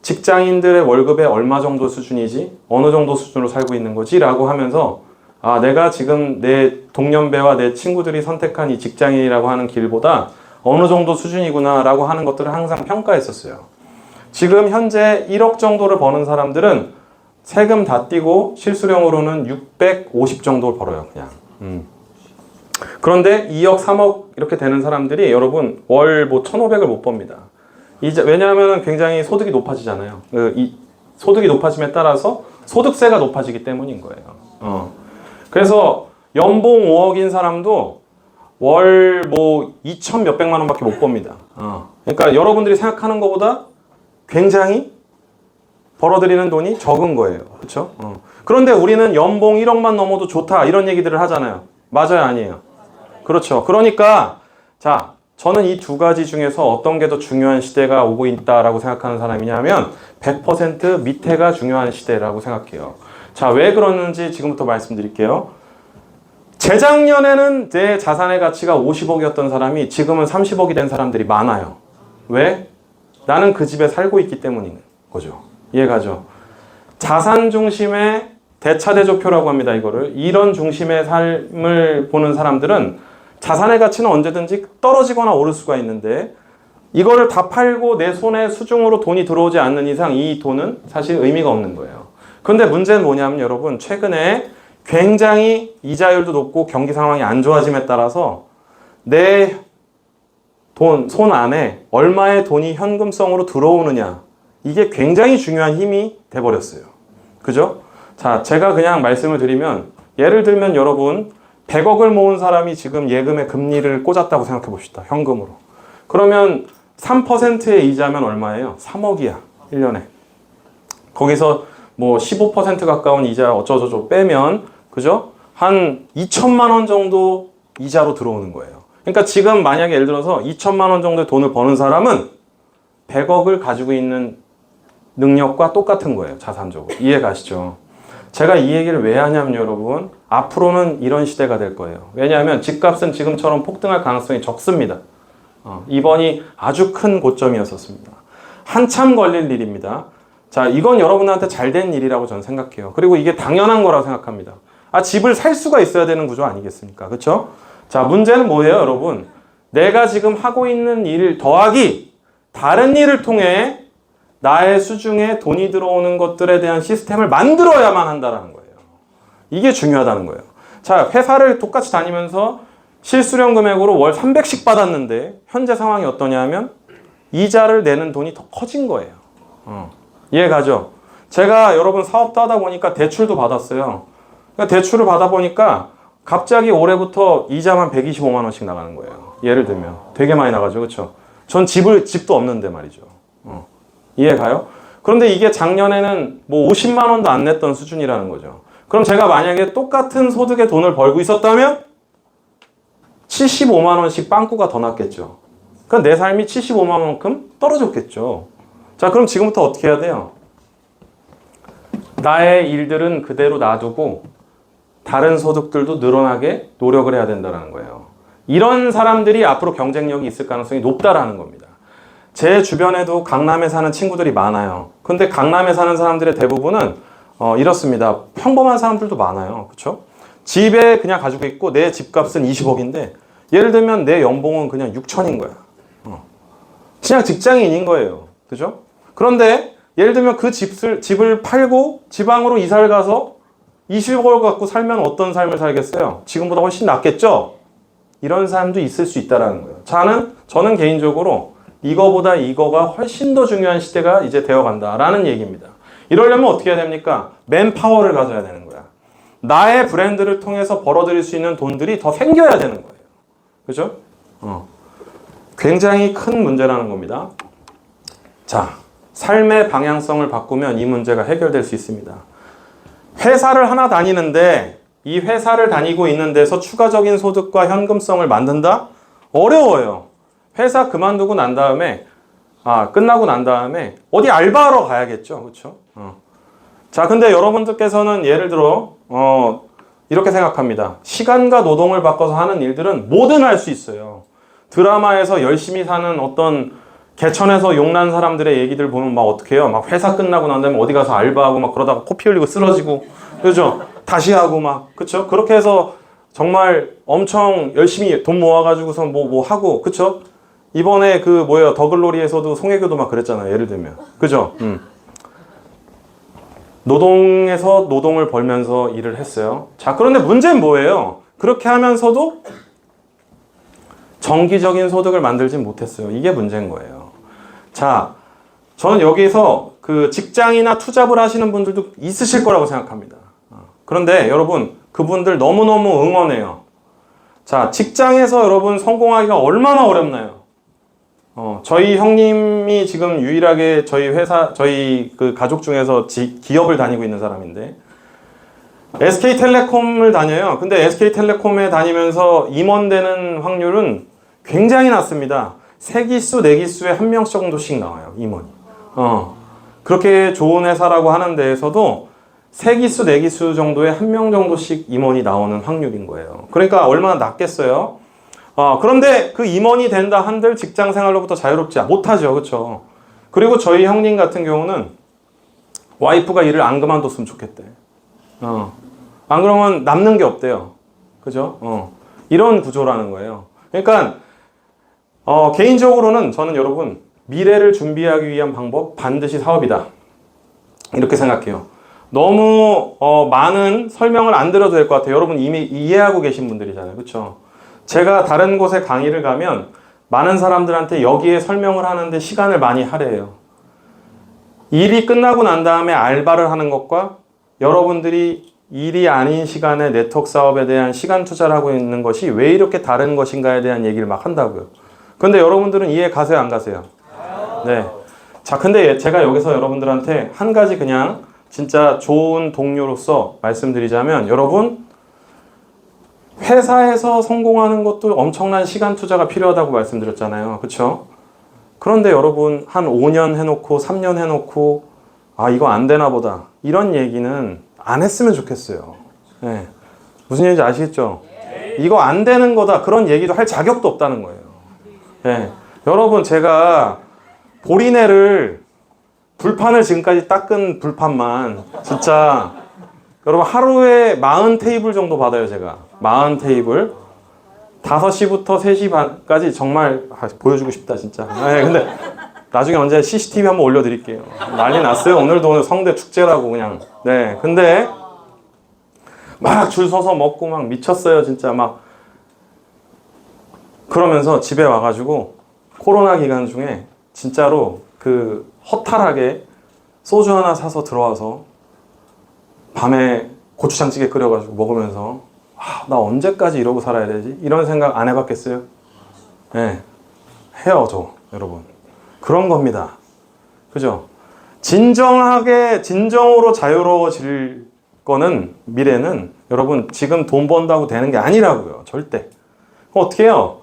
직장인들의 월급의 얼마 정도 수준이지? 어느 정도 수준으로 살고 있는 거지? 라고 하면서 내가 지금 내 동년배와 내 친구들이 선택한 이 직장인이라고 하는 길보다 어느 정도 수준이구나 라고 하는 것들을 항상 평가했었어요. 지금 현재 1억 정도를 버는 사람들은 세금 다 떼고 실수령으로는 650 정도 벌어요, 그냥. 그런데 2억, 3억 이렇게 되는 사람들이 여러분 월 1,500을 못 법니다. 왜냐하면 굉장히 소득이 높아지잖아요. 이 소득이 높아짐에 따라서 소득세가 높아지기 때문인 거예요. 그래서 연봉 5억인 사람도 월 2천 몇백만 원밖에 못 법니다. 그러니까 여러분들이 생각하는 것보다 굉장히 벌어들이는 돈이 적은 거예요. 그렇죠? 그런데 우리는 연봉 1억만 넘어도 좋다 이런 얘기들을 하잖아요. 맞아요, 아니에요? 그렇죠. 그러니까 자, 저는 이 두 가지 중에서 어떤 게 더 중요한 시대가 오고 있다라고 생각하는 사람이냐면 100% 밑에가 중요한 시대라고 생각해요. 자, 왜 그러는지 지금부터 말씀드릴게요. 재작년에는 내 자산의 가치가 50억이었던 사람이 지금은 30억이 된 사람들이 많아요. 왜? 나는 그 집에 살고 있기 때문인 거죠. 이해가죠? 자산 중심의 대차대조표라고 합니다. 이런 중심의 삶을 보는 사람들은 자산의 가치는 언제든지 떨어지거나 오를 수가 있는데 이거를 다 팔고 내 손에 수중으로 돈이 들어오지 않는 이상 이 돈은 사실 의미가 없는 거예요. 그런데 문제는 뭐냐면 여러분 최근에 굉장히 이자율도 높고 경기 상황이 안 좋아짐에 따라서 내 손 안에 얼마의 돈이 현금성으로 들어오느냐 이게 굉장히 중요한 힘이 돼버렸어요. 그죠? 자, 제가 그냥 말씀을 드리면 예를 들면 여러분 100억을 모은 사람이 지금 예금에 금리를 꽂았다고 생각해 봅시다. 현금으로. 그러면 3%의 이자면 얼마예요? 3억이야. 1년에. 거기서 뭐 15% 가까운 이자 어쩌고저쩌고 빼면 그죠? 한 2천만 원 정도 이자로 들어오는 거예요. 그러니까 지금 만약에 예를 들어서 2천만 원 정도의 돈을 버는 사람은 100억을 가지고 있는 능력과 똑같은 거예요. 자산적으로. 이해 가시죠? 제가 이 얘기를 왜 하냐면 여러분, 앞으로는 이런 시대가 될 거예요. 왜냐하면 집값은 지금처럼 폭등할 가능성이 적습니다. 이번이 아주 큰 고점이었었습니다. 한참 걸릴 일입니다. 자, 이건 여러분한테 잘 된 일이라고 저는 생각해요. 그리고 이게 당연한 거라고 생각합니다. 집을 살 수가 있어야 되는 구조 아니겠습니까? 그렇죠? 자, 문제는 뭐예요, 여러분? 내가 지금 하고 있는 일 더하기 다른 일을 통해 나의 수중에 돈이 들어오는 것들에 대한 시스템을 만들어야만 한다는 거예요. 이게 중요하다는 거예요. 자, 회사를 똑같이 다니면서 실수령 금액으로 월 300씩 받았는데 현재 상황이 어떠냐 하면 이자를 내는 돈이 더 커진 거예요. 이해 가죠? 제가 여러분 사업도 하다 보니까 대출도 받았어요. 그러니까 대출을 받아보니까 갑자기 올해부터 이자만 125만 원씩 나가는 거예요. 예를 들면 되게 많이 나가죠. 그렇죠? 전 집도 없는데 말이죠. 이해 가요? 그런데 이게 작년에는 뭐 50만 원도 안 냈던 수준이라는 거죠. 그럼 제가 만약에 똑같은 소득의 돈을 벌고 있었다면 75만 원씩 빵꾸가 더 났겠죠. 그럼 내 삶이 75만 원만큼 떨어졌겠죠. 자, 그럼 지금부터 어떻게 해야 돼요? 나의 일들은 그대로 놔두고 다른 소득들도 늘어나게 노력을 해야 된다는 거예요. 이런 사람들이 앞으로 경쟁력이 있을 가능성이 높다라는 겁니다. 제 주변에도 강남에 사는 친구들이 많아요. 근데 강남에 사는 사람들의 대부분은 이렇습니다. 평범한 사람들도 많아요. 그렇죠? 집에 그냥 가지고 있고 내 집값은 20억인데 예를 들면 내 연봉은 그냥 6천인 거야. 그냥 직장인인 거예요. 그죠? 그런데 예를 들면 그 집을 팔고 지방으로 이사를 가서 20억을 갖고 살면 어떤 삶을 살겠어요? 지금보다 훨씬 낫겠죠? 이런 사람도 있을 수 있다는 거예요. 저는 개인적으로 이거보다 이거가 훨씬 더 중요한 시대가 이제 되어간다라는 얘기입니다. 이러려면 어떻게 해야 됩니까? 맨파워를 가져야 되는 거야. 나의 브랜드를 통해서 벌어들일 수 있는 돈들이 더 생겨야 되는 거예요. 그죠? 굉장히 큰 문제라는 겁니다. 자, 삶의 방향성을 바꾸면 이 문제가 해결될 수 있습니다. 회사를 하나 다니는데 이 회사를 다니고 있는 데서 추가적인 소득과 현금성을 만든다? 어려워요. 회사 그만두고 난 다음에 끝나고 난 다음에 어디 알바하러 가야겠죠. 그렇죠? 자, 근데 여러분들께서는 예를 들어 이렇게 생각합니다. 시간과 노동을 바꿔서 하는 일들은 뭐든 할 수 있어요. 드라마에서 열심히 사는 어떤 개천에서 용난 사람들의 얘기들 보면 막 어떻게 해요? 막 회사 끝나고 난 다음에 어디 가서 알바하고 막 그러다가 코피 흘리고 쓰러지고, 그죠? 다시 하고 막, 그쵸? 그렇게 해서 정말 엄청 열심히 돈 모아가지고서 뭐 하고, 그쵸? 이번에 더글로리에서도 송혜교도 막 그랬잖아요. 예를 들면. 그죠? 노동에서 노동을 벌면서 일을 했어요. 자, 그런데 문제는 뭐예요? 그렇게 하면서도 정기적인 소득을 만들진 못했어요. 이게 문제인 거예요. 자, 저는 여기서 그 직장이나 투잡을 하시는 분들도 있으실 거라고 생각합니다. 그런데 여러분, 그분들 너무너무 응원해요. 자, 직장에서 여러분 성공하기가 얼마나 어렵나요? 저희 형님이 지금 유일하게 저희 그 가족 중에서 기업을 다니고 있는 사람인데, SK텔레콤을 다녀요. 근데 SK텔레콤에 다니면서 임원되는 확률은 굉장히 낮습니다. 3기수, 4기수에 1명 정도씩 나와요, 임원이. 그렇게 좋은 회사라고 하는 데에서도 3기수, 4기수 정도에 1명 정도씩 임원이 나오는 확률인 거예요. 그러니까 얼마나 낮겠어요? 그런데 그 임원이 된다 한들 직장 생활로부터 자유롭지 못하죠. 그렇죠? 그리고 저희 형님 같은 경우는 와이프가 일을 안 그만뒀으면 좋겠대. 안 그러면 남는 게 없대요. 그죠? 이런 구조라는 거예요. 그러니까 개인적으로는 저는 여러분, 미래를 준비하기 위한 방법 반드시 사업이다. 이렇게 생각해요. 너무 많은 설명을 안 드려도 될 것 같아요. 여러분 이미 이해하고 계신 분들이잖아요. 그렇죠? 제가 다른 곳에 강의를 가면 많은 사람들한테 여기에 설명을 하는데 시간을 많이 할애해요. 일이 끝나고 난 다음에 알바를 하는 것과 여러분들이 일이 아닌 시간에 네트워크 사업에 대한 시간 투자를 하고 있는 것이 왜 이렇게 다른 것인가에 대한 얘기를 막 한다고요. 근데 여러분들은 이해 가세요, 안 가세요? 네. 자, 근데 제가 여기서 여러분들한테 한 가지 그냥 진짜 좋은 동료로서 말씀드리자면, 여러분, 회사에서 성공하는 것도 엄청난 시간 투자가 필요하다고 말씀드렸잖아요. 그렇죠? 그런데 여러분, 한 5년 해놓고 3년 해놓고 이거 안 되나 보다, 이런 얘기는 안 했으면 좋겠어요. 네. 무슨 얘기인지 아시겠죠? 이거 안 되는 거다 그런 얘기도 할 자격도 없다는 거예요. 네. 여러분 제가 보리내를 불판을 지금까지 닦은 불판만 진짜 여러분 하루에 40테이블 정도 받아요. 제가 40테이블 5시부터 3시 반까지 정말 보여주고 싶다 진짜. 네, 근데 나중에 언제 CCTV 한번 올려드릴게요. 난리 났어요. 오늘 성대 축제라고 그냥. 네, 근데 막 줄 서서 먹고 막 미쳤어요. 진짜 막. 그러면서 집에 와가지고 코로나 기간 중에 진짜로 그 허탈하게 소주 하나 사서 들어와서 밤에 고추장찌개 끓여가지고 먹으면서 나 언제까지 이러고 살아야 되지? 이런 생각 안 해봤겠어요? 네, 해요 저 여러분. 그런 겁니다. 그죠? 진정으로 자유로워질 거는 미래는 여러분 지금 돈 번다고 되는 게 아니라고요. 절대. 어떻게 해요?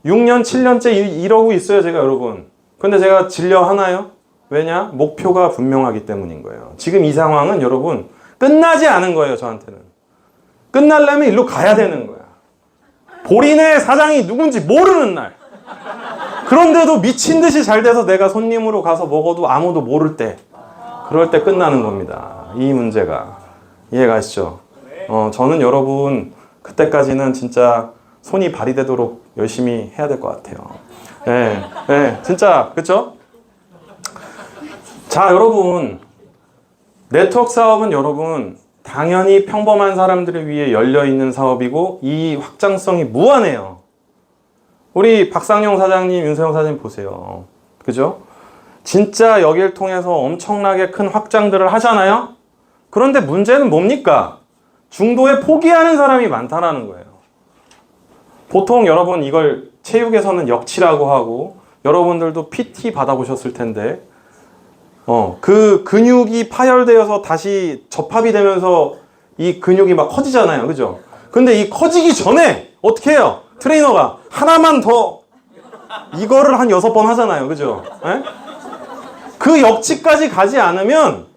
6년, 7년째 이러고 있어요 제가 여러분. 근데 제가 질려 하나요? 왜냐? 목표가 분명하기 때문인 거예요. 지금 이 상황은 여러분 끝나지 않은 거예요 저한테는. 끝나려면 일로 가야 되는 거야. 보리네 사장이 누군지 모르는 날. 그런데도 미친 듯이 잘 돼서 내가 손님으로 가서 먹어도 아무도 모를 때. 그럴 때 끝나는 겁니다. 이 문제가. 이해가시죠? 저는 여러분 그때까지는 진짜 손이 발휘되도록 열심히 해야 될 것 같아요. 네, 네, 진짜 그렇죠? 자, 여러분 네트워크 사업은 여러분 당연히 평범한 사람들을 위해 열려있는 사업이고 이 확장성이 무한해요. 우리 박상용 사장님, 윤세영 사장님 보세요. 그죠? 진짜 여길 통해서 엄청나게 큰 확장들을 하잖아요? 그런데 문제는 뭡니까? 중도에 포기하는 사람이 많다라는 거예요. 보통 여러분 이걸 체육에서는 역치라고 하고 여러분들도 PT 받아보셨을 텐데 그 근육이 파열되어서 다시 접합이 되면서 이 근육이 막 커지잖아요. 그죠? 근데 이 커지기 전에 어떻게 해요? 트레이너가 하나만 더 이거를 한 6번 하잖아요. 그죠? 에? 그 역치까지 가지 않으면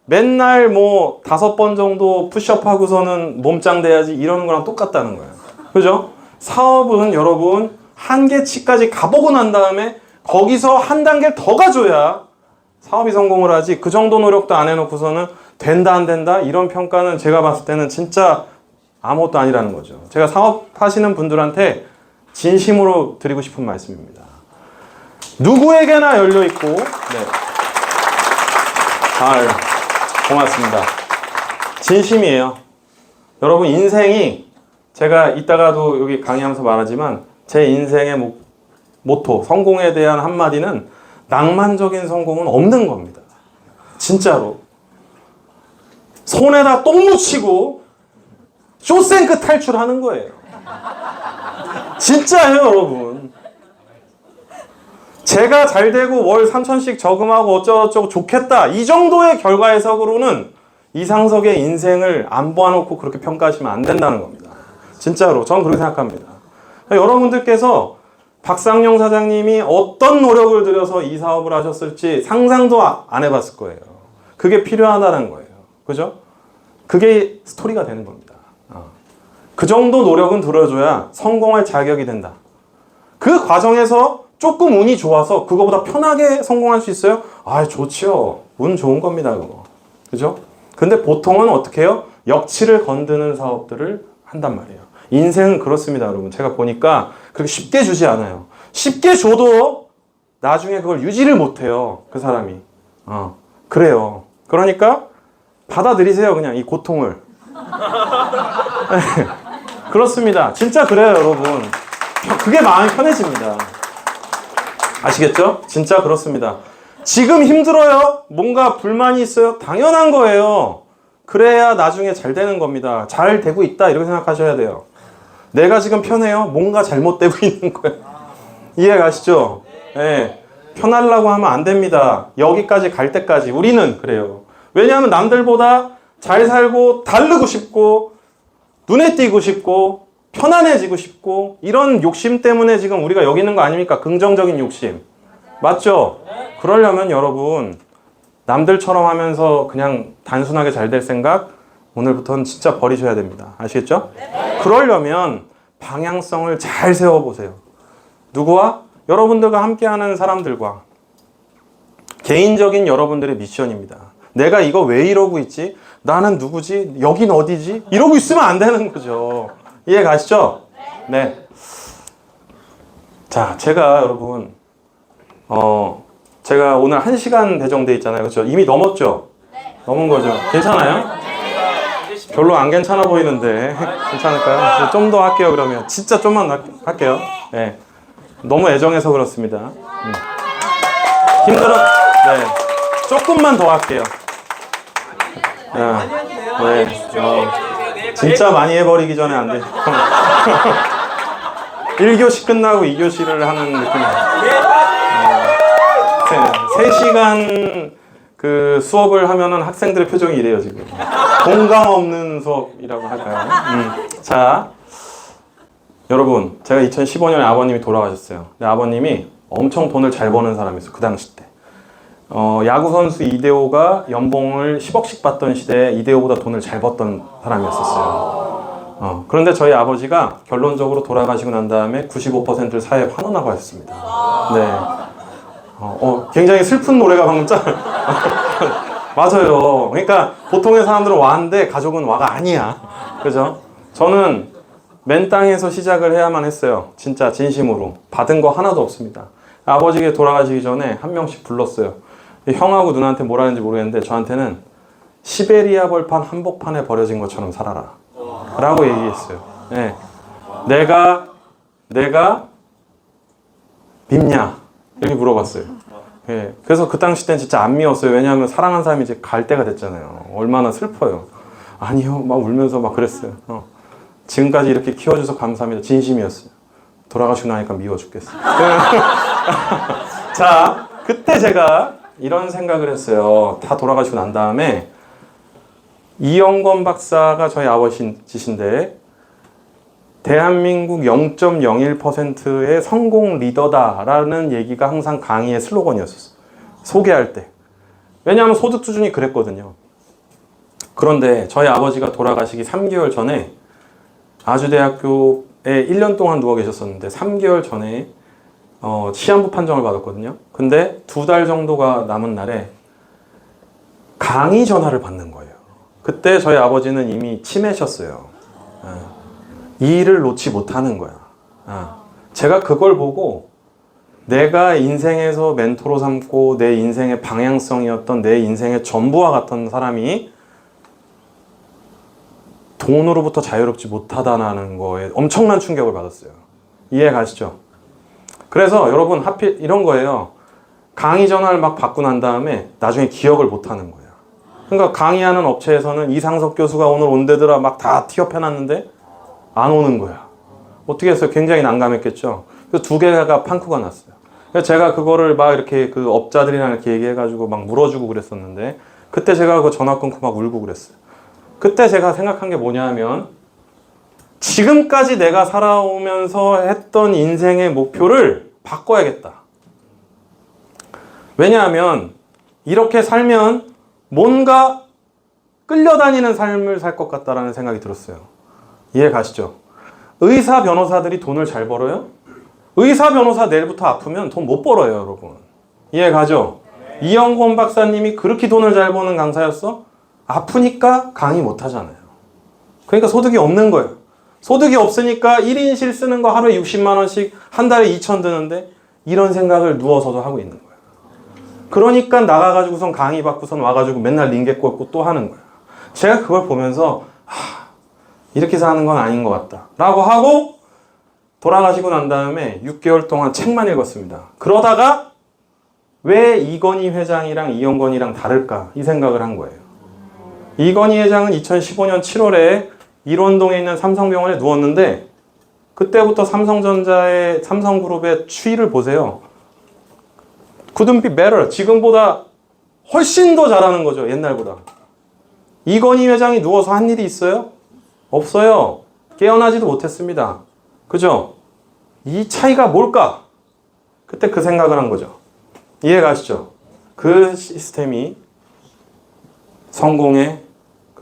맨날 뭐 5번 정도 푸시업 하고서는 몸짱 돼야지 이러는 거랑 똑같다는 거예요. 그죠? 사업은 여러분 한계치까지 가보고 난 다음에 거기서 한 단계를 더 가줘야 사업이 성공을 하지. 그 정도 노력도 안 해놓고서는 된다 안 된다 이런 평가는 제가 봤을 때는 진짜 아무것도 아니라는 거죠. 제가 사업하시는 분들한테 진심으로 드리고 싶은 말씀입니다. 누구에게나 열려있고 네. 고맙습니다. 진심이에요. 여러분 인생이 제가 이따가도 여기 강의하면서 말하지만 제 인생의 모토, 성공에 대한 한마디는 낭만적인 성공은 없는 겁니다. 진짜로. 손에다 똥 묻히고 쇼생크 탈출하는 거예요. 진짜예요, 여러분. 제가 잘 되고 월 3천씩 저금하고 어쩌고저쩌고 좋겠다. 이 정도의 결과 해석으로는 이상석의 인생을 안 보아놓고 그렇게 평가하시면 안 된다는 겁니다. 진짜로. 저는 그렇게 생각합니다. 여러분들께서 박상용 사장님이 어떤 노력을 들여서 이 사업을 하셨을지 상상도 안 해봤을 거예요. 그게 필요하다는 거예요. 그죠? 그게 스토리가 되는 겁니다. 그 정도 노력은 들어줘야 성공할 자격이 된다. 그 과정에서 조금 운이 좋아서 그거보다 편하게 성공할 수 있어요? 아, 좋지요. 운 좋은 겁니다, 그거. 그죠? 근데 보통은 어떻게 해요? 역치를 건드는 사업들을 한단 말이에요. 인생은 그렇습니다, 여러분. 제가 보니까 그렇게 쉽게 주지 않아요. 쉽게 줘도 나중에 그걸 유지를 못해요, 그 사람이. 그래요. 그러니까 받아들이세요, 그냥 이 고통을. 네, 그렇습니다. 진짜 그래요, 여러분. 그게 마음이 편해집니다. 아시겠죠? 진짜 그렇습니다. 지금 힘들어요? 뭔가 불만이 있어요? 당연한 거예요. 그래야 나중에 잘 되는 겁니다. 잘 되고 있다 이렇게 생각하셔야 돼요. 내가 지금 편해요? 뭔가 잘못되고 있는 거예요. 이해 가시죠? 네. 편하려고 하면 안 됩니다. 여기까지 갈 때까지 우리는 그래요. 왜냐하면 남들보다 잘 살고 다르고 싶고 눈에 띄고 싶고 편안해지고 싶고 이런 욕심 때문에 지금 우리가 여기 있는 거 아닙니까? 긍정적인 욕심. 맞죠? 그러려면 여러분 남들처럼 하면서 그냥 단순하게 잘 될 생각 오늘부터는 진짜 버리셔야 됩니다. 아시겠죠? 그러려면 방향성을 잘 세워보세요. 누구와? 여러분들과 함께하는 사람들과. 개인적인 여러분들의 미션입니다. 내가 이거 왜 이러고 있지? 나는 누구지? 여긴 어디지? 이러고 있으면 안 되는 거죠. 이해 가시죠? 네. 자, 제가 여러분, 제가 오늘 1시간 배정돼 있잖아요. 그렇죠? 이미 넘었죠? 넘은 거죠. 괜찮아요? 별로 안 괜찮아 보이는데 괜찮을까요? 좀 더 할게요. 그러면 진짜 좀만 할게요. 네. 너무 애정해서 그렇습니다. 힘들어. 네. 조금만 더 할게요. 네. 진짜 많이 해버리기 전에 안 돼. 1교시 끝나고 2교시를 하는 느낌이에요. 3시간 그 수업을 하면은 학생들의 표정이 이래요, 지금. 공감 없는 수업이라고 할까요? 자, 여러분, 제가 2015년에 아버님이 돌아가셨어요. 근데 아버님이 엄청 돈을 잘 버는 사람이었어요, 그 당시 때. 야구선수 이대호가 연봉을 10억씩 받던 시대에 이대호보다 돈을 잘 벌던 사람이었었어요. 그런데 저희 아버지가 결론적으로 돌아가시고 난 다음에 95%를 사회에 환원하고 하셨습니다. 네. 굉장히 슬픈 노래가 방금 맞아요. 그러니까 보통의 사람들은 와인데 가족은 와가 아니야. 그죠? 저는 맨 땅에서 시작을 해야만 했어요. 진짜 진심으로. 받은 거 하나도 없습니다. 아버지가 돌아가시기 전에 한 명씩 불렀어요. 형하고 누나한테 뭐라 했는지 모르겠는데 저한테는 시베리아 벌판 한복판에 버려진 것처럼 살아라 라고 얘기했어요. 네. 내가 밉냐? 이렇게 물어봤어요. 네. 그래서 그 당시 땐 진짜 안 미웠어요. 왜냐하면 사랑한 사람이 이제 갈 때가 됐잖아요. 얼마나 슬퍼요. 아니요, 막 울면서 막 그랬어요. 지금까지 이렇게 키워줘서 감사합니다. 진심이었어요. 돌아가시고 나니까 미워 죽겠어요. 자, 그때 제가 이런 생각을 했어요. 다 돌아가시고 난 다음에 이영건 박사가 저희 아버지신데 대한민국 0.01%의 성공 리더다라는 얘기가 항상 강의의 슬로건이었어요. 소개할 때. 왜냐하면 소득 수준이 그랬거든요. 그런데 저희 아버지가 돌아가시기 3개월 전에 아주대학교에 1년 동안 누워 계셨었는데 3개월 전에 시한부 판정을 받았거든요. 근데 2달 정도가 남은 날에 강의 전화를 받는 거예요. 그때 저희 아버지는 이미 치매셨어요. 이 일을 놓지 못하는 거야. 제가 그걸 보고 내가 인생에서 멘토로 삼고 내 인생의 방향성이었던 내 인생의 전부와 같은 사람이 돈으로부터 자유롭지 못하다는 거에 엄청난 충격을 받았어요. 이해 가시죠? 그래서 여러분 하필 이런 거예요. 강의 전화를 막 받고 난 다음에 나중에 기억을 못 하는 거예요. 그러니까 강의하는 업체에서는 이상석 교수가 오늘 온대더라 막 다 티업해놨는데 안 오는 거야. 어떻게 했어요? 굉장히 난감했겠죠. 그 2개가 판쿠가 났어요. 그래서 제가 그거를 막 이렇게 그 업자들이랑 이렇게 얘기해가지고 막 물어주고 그랬었는데 그때 제가 그 전화 끊고 막 울고 그랬어요. 그때 제가 생각한 게 뭐냐면 지금까지 내가 살아오면서 했던 인생의 목표를 바꿔야겠다. 왜냐하면 이렇게 살면 뭔가 끌려다니는 삶을 살 것 같다라는 생각이 들었어요. 이해 가시죠? 의사, 변호사들이 돈을 잘 벌어요? 의사, 변호사 내일부터 아프면 돈 못 벌어요, 여러분. 이해 가죠? 이영건 박사님이 그렇게 돈을 잘 버는 강사였어? 아프니까 강의 못 하잖아요. 그러니까 소득이 없는 거예요. 소득이 없으니까 1인실 쓰는 거 하루에 60만 원씩 한 달에 2천 드는데 이런 생각을 누워서도 하고 있는 거예요. 그러니까 나가가지고선 강의 받고선 와가지고 맨날 링게 꽂고 또 하는 거예요. 제가 그걸 보면서 이렇게 사는 건 아닌 것 같다 라고 하고 돌아가시고 난 다음에 6개월 동안 책만 읽었습니다. 그러다가 왜 이건희 회장이랑 이영건이랑 다를까 이 생각을 한 거예요. 이건희 회장은 2015년 7월에 일원동에 있는 삼성병원에 누웠는데 그때부터 삼성전자의 삼성그룹의 추이를 보세요. couldn't be better. 지금보다 훨씬 더 잘하는 거죠. 옛날보다. 이건희 회장이 누워서 한 일이 있어요? 없어요. 깨어나지도 못했습니다. 그죠? 이 차이가 뭘까? 그때 그 생각을 한 거죠. 이해 가시죠? 그 시스템이 성공의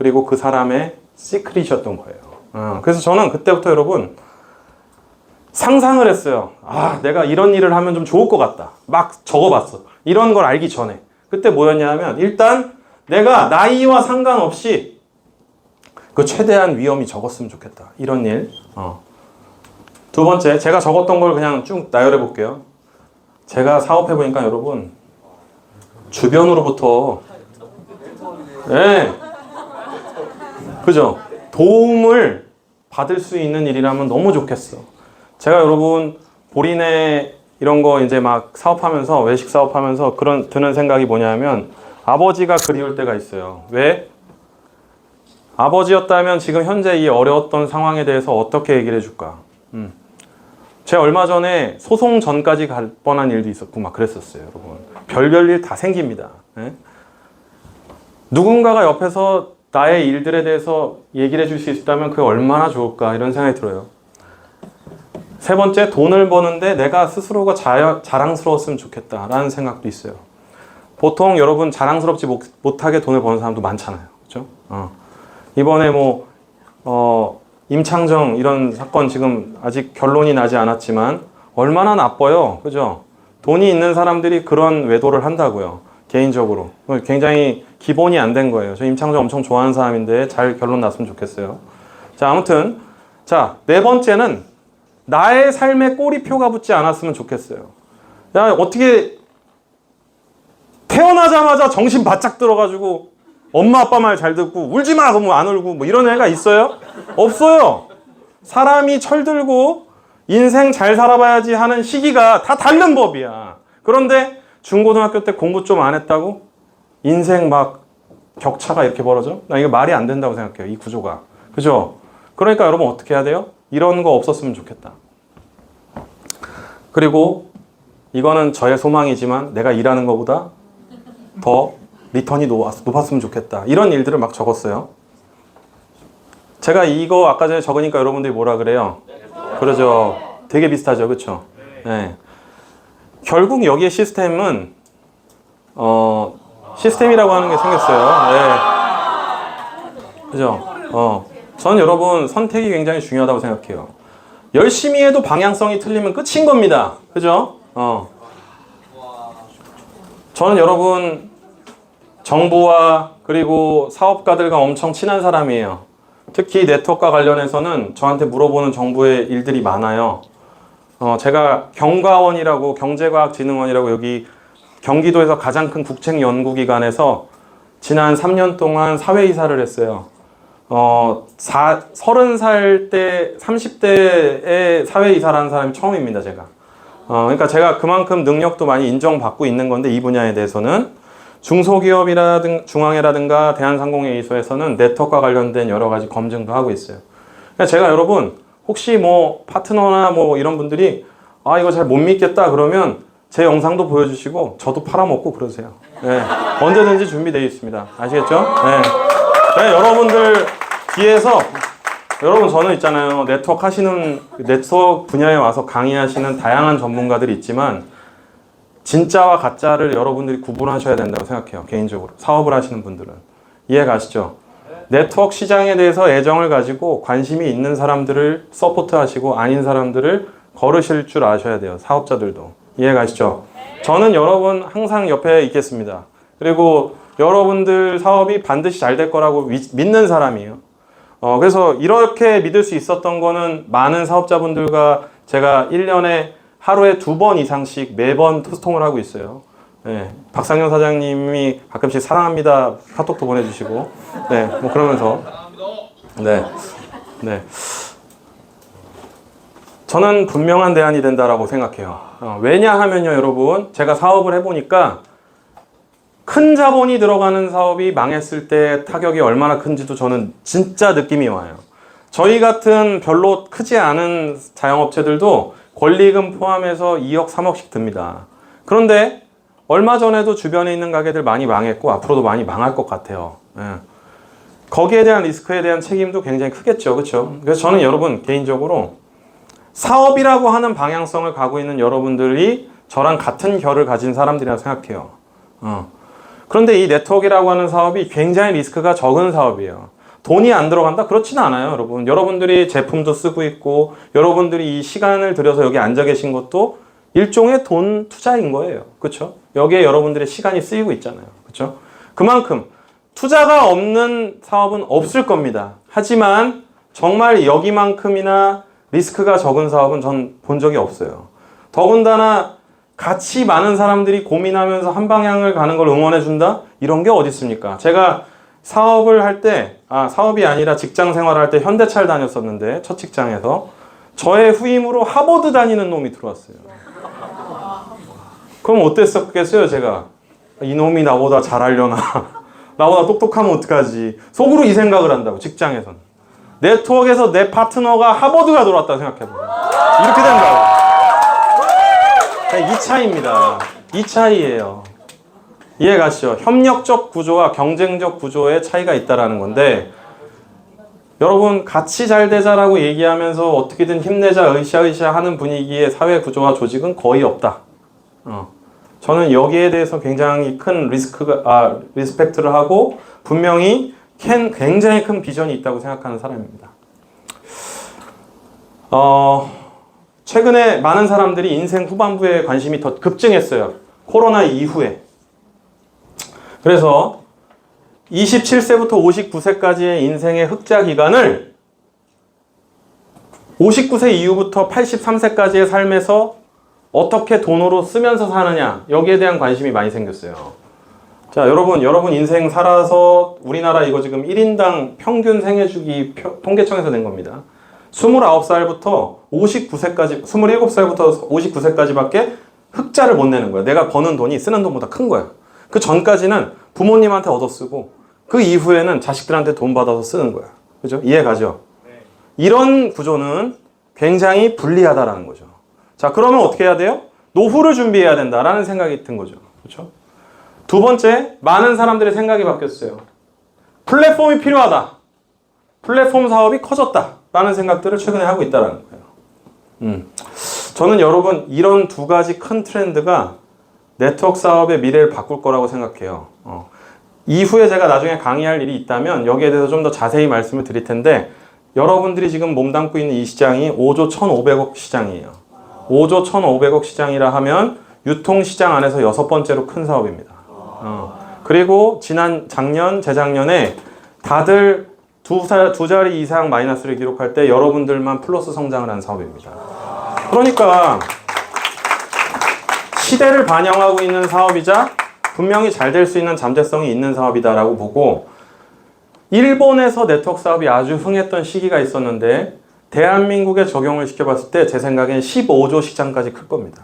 그리고 그 사람의 시크릿이었던 거예요. 그래서 저는 그때부터 여러분 상상을 했어요. 아, 내가 이런 일을 하면 좀 좋을 것 같다. 막 적어봤어. 이런 걸 알기 전에. 그때 뭐였냐 하면 일단 내가 나이와 상관없이 그 최대한 위험이 적었으면 좋겠다. 이런 일. 두 번째, 제가 적었던 걸 그냥 쭉 나열해 볼게요. 제가 사업해 보니까 여러분 주변으로부터 네. 그죠? 도움을 받을 수 있는 일이라면 너무 좋겠어. 제가 여러분 보리네 이런 거 이제 막 사업하면서 외식 사업하면서 그런 드는 생각이 뭐냐면 아버지가 그리울 때가 있어요. 왜? 아버지였다면 지금 현재 이 어려웠던 상황에 대해서 어떻게 얘기를 해줄까? 제가 얼마 전에 소송 전까지 갈 뻔한 일도 있었고 막 그랬었어요, 여러분. 별별 일 다 생깁니다. 네? 누군가가 옆에서 나의 일들에 대해서 얘기를 해줄 수 있다면 그게 얼마나 좋을까 이런 생각이 들어요. 세 번째, 돈을 버는데 내가 스스로가 자랑스러웠으면 좋겠다라는 생각도 있어요. 보통 여러분 자랑스럽지 못하게 돈을 버는 사람도 많잖아요. 그렇죠? 이번에 임창정 이런 사건 지금 아직 결론이 나지 않았지만 얼마나 나빠요. 그죠? 돈이 있는 사람들이 그런 외도를 한다고요. 개인적으로. 굉장히 기본이 안 된 거예요. 저 임창정 엄청 좋아하는 사람인데 잘 결론 났으면 좋겠어요. 자, 아무튼 자, 네 번째는 나의 삶에 꼬리표가 붙지 않았으면 좋겠어요. 야, 어떻게 태어나자마자 정신 바짝 들어가지고 엄마 아빠 말 잘 듣고 울지 마 그러면 안 울고 뭐 이런 애가 있어요? 없어요. 사람이 철들고 인생 잘 살아봐야지 하는 시기가 다 다른 법이야. 그런데 중고등학교 때 공부 좀 안 했다고 인생 막 격차가 이렇게 벌어져? 나 이거 말이 안 된다고 생각해요. 이 구조가. 그죠? 그러니까 여러분 어떻게 해야 돼요? 이런 거 없었으면 좋겠다. 그리고 이거는 저의 소망이지만 내가 일하는 것보다 더 리턴이 높았으면 좋겠다. 이런 일들을 막 적었어요. 제가 이거 아까 전에 적으니까 여러분들이 뭐라 그래요? 그러죠. 되게 비슷하죠. 그렇죠? 네. 결국 여기에 시스템은 시스템이라고 하는 게 생겼어요. 네. 그죠? 저는 여러분 선택이 굉장히 중요하다고 생각해요. 열심히 해도 방향성이 틀리면 끝인 겁니다. 그죠? 저는 여러분 정부와 그리고 사업가들과 엄청 친한 사람이에요. 특히 네트워크와 관련해서는 저한테 물어보는 정부의 일들이 많아요. 제가 경과원이라고 경제과학진흥원이라고 여기 경기도에서 가장 큰 국책연구기관에서 지난 3년 동안 사회이사를 했어요. 30살 때 30대에 사회이사라는 사람이 처음입니다, 제가. 그러니까 제가 그만큼 능력도 많이 인정받고 있는 건데 이 분야에 대해서는 중앙회라든가 대한상공회의소에서는 네트워크와 관련된 여러 가지 검증도 하고 있어요. 그러니까 제가 여러분 혹시 뭐 파트너나 뭐 이런 분들이 아 이거 잘 못 믿겠다 그러면 제 영상도 보여주시고 저도 팔아먹고 그러세요. 네, 언제든지 준비되어 있습니다. 아시겠죠? 네. 네, 여러분들 뒤에서 여러분 저는 있잖아요. 네트워크 분야에 와서 강의하시는 다양한 전문가들이 있지만 진짜와 가짜를 여러분들이 구분하셔야 된다고 생각해요. 개인적으로. 사업을 하시는 분들은. 이해 가시죠? 네트워크 시장에 대해서 애정을 가지고 관심이 있는 사람들을 서포트하시고 아닌 사람들을 거르실 줄 아셔야 돼요. 사업자들도. 이해 가시죠? 저는 여러분 항상 옆에 있겠습니다. 그리고 여러분들 사업이 반드시 잘 될 거라고 믿는 사람이에요. 그래서 이렇게 믿을 수 있었던 거는 많은 사업자분들과 제가 1년에 하루에 2번 이상씩 매번 소통을 하고 있어요. 네, 박상현 사장님이 가끔씩 사랑합니다 카톡도 보내주시고, 네, 뭐 그러면서, 네, 네, 저는 분명한 대안이 된다라고 생각해요. 왜냐하면요, 여러분, 제가 사업을 해보니까 큰 자본이 들어가는 사업이 망했을 때 타격이 얼마나 큰지도 저는 진짜 느낌이 와요. 저희 같은 별로 크지 않은 자영업체들도 권리금 포함해서 2억, 3억씩 듭니다. 그런데 얼마 전에도 주변에 있는 가게들 많이 망했고 앞으로도 많이 망할 것 같아요. 예. 거기에 대한 리스크에 대한 책임도 굉장히 크겠죠. 그렇죠? 그래서 저는 여러분 개인적으로 사업이라고 하는 방향성을 가고 있는 여러분들이 저랑 같은 결을 가진 사람들이라고 생각해요. 그런데 이 네트워크라고 하는 사업이 굉장히 리스크가 적은 사업이에요. 돈이 안 들어간다? 그렇지는 않아요, 여러분. 여러분들이 제품도 쓰고 있고, 여러분들이 이 시간을 들여서 여기 앉아 계신 것도 일종의 돈 투자인 거예요. 그렇죠? 여기에 여러분들의 시간이 쓰이고 있잖아요. 그렇죠? 그만큼 투자가 없는 사업은 없을 겁니다. 하지만 정말 여기만큼이나 리스크가 적은 사업은 전 본 적이 없어요. 더군다나 같이 많은 사람들이 고민하면서 한 방향을 가는 걸 응원해준다? 이런 게 어디 있습니까? 제가 사업을 할 때, 사업이 아니라 직장 생활을 할 때 현대차를 다녔었는데, 첫 직장에서 저의 후임으로 하버드 다니는 놈이 들어왔어요. 그럼 어땠었겠어요, 제가? 이놈이 나보다 잘하려나? 나보다 똑똑하면 어떡하지? 속으로 이 생각을 한다고, 직장에서는. 네트워크에서 내 파트너가 하버드가 들어왔다고 생각해보세요. 이렇게 된다고. 이 차이입니다. 이 차이예요. 이해 가시죠? 협력적 구조와 경쟁적 구조의 차이가 있다라는 건데, 여러분 같이 잘 되자라고 얘기하면서 어떻게든 힘내자 으쌰으쌰 하는 분위기의 사회 구조와 조직은 거의 없다. 저는 여기에 대해서 굉장히 큰 리스펙트를 하고 분명히 굉장히 큰 비전이 있다고 생각하는 사람입니다. 최근에 많은 사람들이 인생 후반부에 관심이 더 급증했어요. 코로나 이후에. 그래서 27세부터 59세까지의 인생의 흑자 기간을 59세 이후부터 83세까지의 삶에서 어떻게 돈으로 쓰면서 사느냐, 여기에 대한 관심이 많이 생겼어요. 자, 여러분 인생 살아서 우리나라 이거 지금 1인당 평균 생애주기 통계청에서 낸 겁니다. 29살부터 59세까지, 27살부터 59세까지밖에 흑자를 못 내는 거야. 내가 버는 돈이 쓰는 돈보다 큰 거야. 그 전까지는 부모님한테 얻어쓰고 그 이후에는 자식들한테 돈 받아서 쓰는 거야. 그죠? 이해 가죠? 네. 이런 구조는 굉장히 불리하다라는 거죠. 자, 그러면 어떻게 해야 돼요? 노후를 준비해야 된다라는 생각이 든 거죠. 그렇죠? 두 번째, 많은 사람들의 생각이 바뀌었어요. 플랫폼이 필요하다. 플랫폼 사업이 커졌다라는 생각들을 최근에 하고 있다는 거예요. 저는 여러분 이런 두 가지 큰 트렌드가 네트워크 사업의 미래를 바꿀 거라고 생각해요. 이후에 제가 나중에 강의할 일이 있다면 여기에 대해서 좀 더 자세히 말씀을 드릴 텐데, 여러분들이 지금 몸담고 있는 이 시장이 5조 1,500억 시장이에요. 5조 1,500억 시장이라 하면 유통시장 안에서 6번째로 큰 사업입니다. 그리고 작년, 재작년에 다들 두 자리 이상 마이너스를 기록할 때 여러분들만 플러스 성장을 한 사업입니다. 그러니까 시대를 반영하고 있는 사업이자 분명히 잘 될 수 있는 잠재성이 있는 사업이다라고 보고, 일본에서 네트워크 사업이 아주 흥했던 시기가 있었는데 대한민국에 적용을 시켜봤을 때 제 생각엔 15조 시장까지 클 겁니다.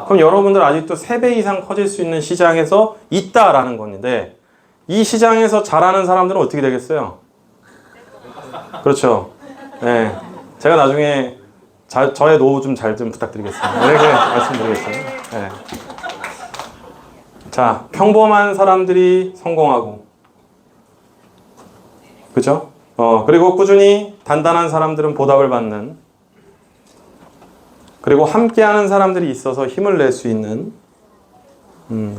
그럼 여러분들 아직도 3배 이상 커질 수 있는 시장에서 있다라는 건데, 이 시장에서 잘하는 사람들은 어떻게 되겠어요? 그렇죠. 네. 제가 나중에 저의 노후 좀 잘 좀 부탁드리겠습니다. 이렇게 말씀드리겠습니다. 네. 자, 평범한 사람들이 성공하고, 그죠? 그리고 꾸준히 단단한 사람들은 보답을 받는, 그리고 함께하는 사람들이 있어서 힘을 낼 수 있는,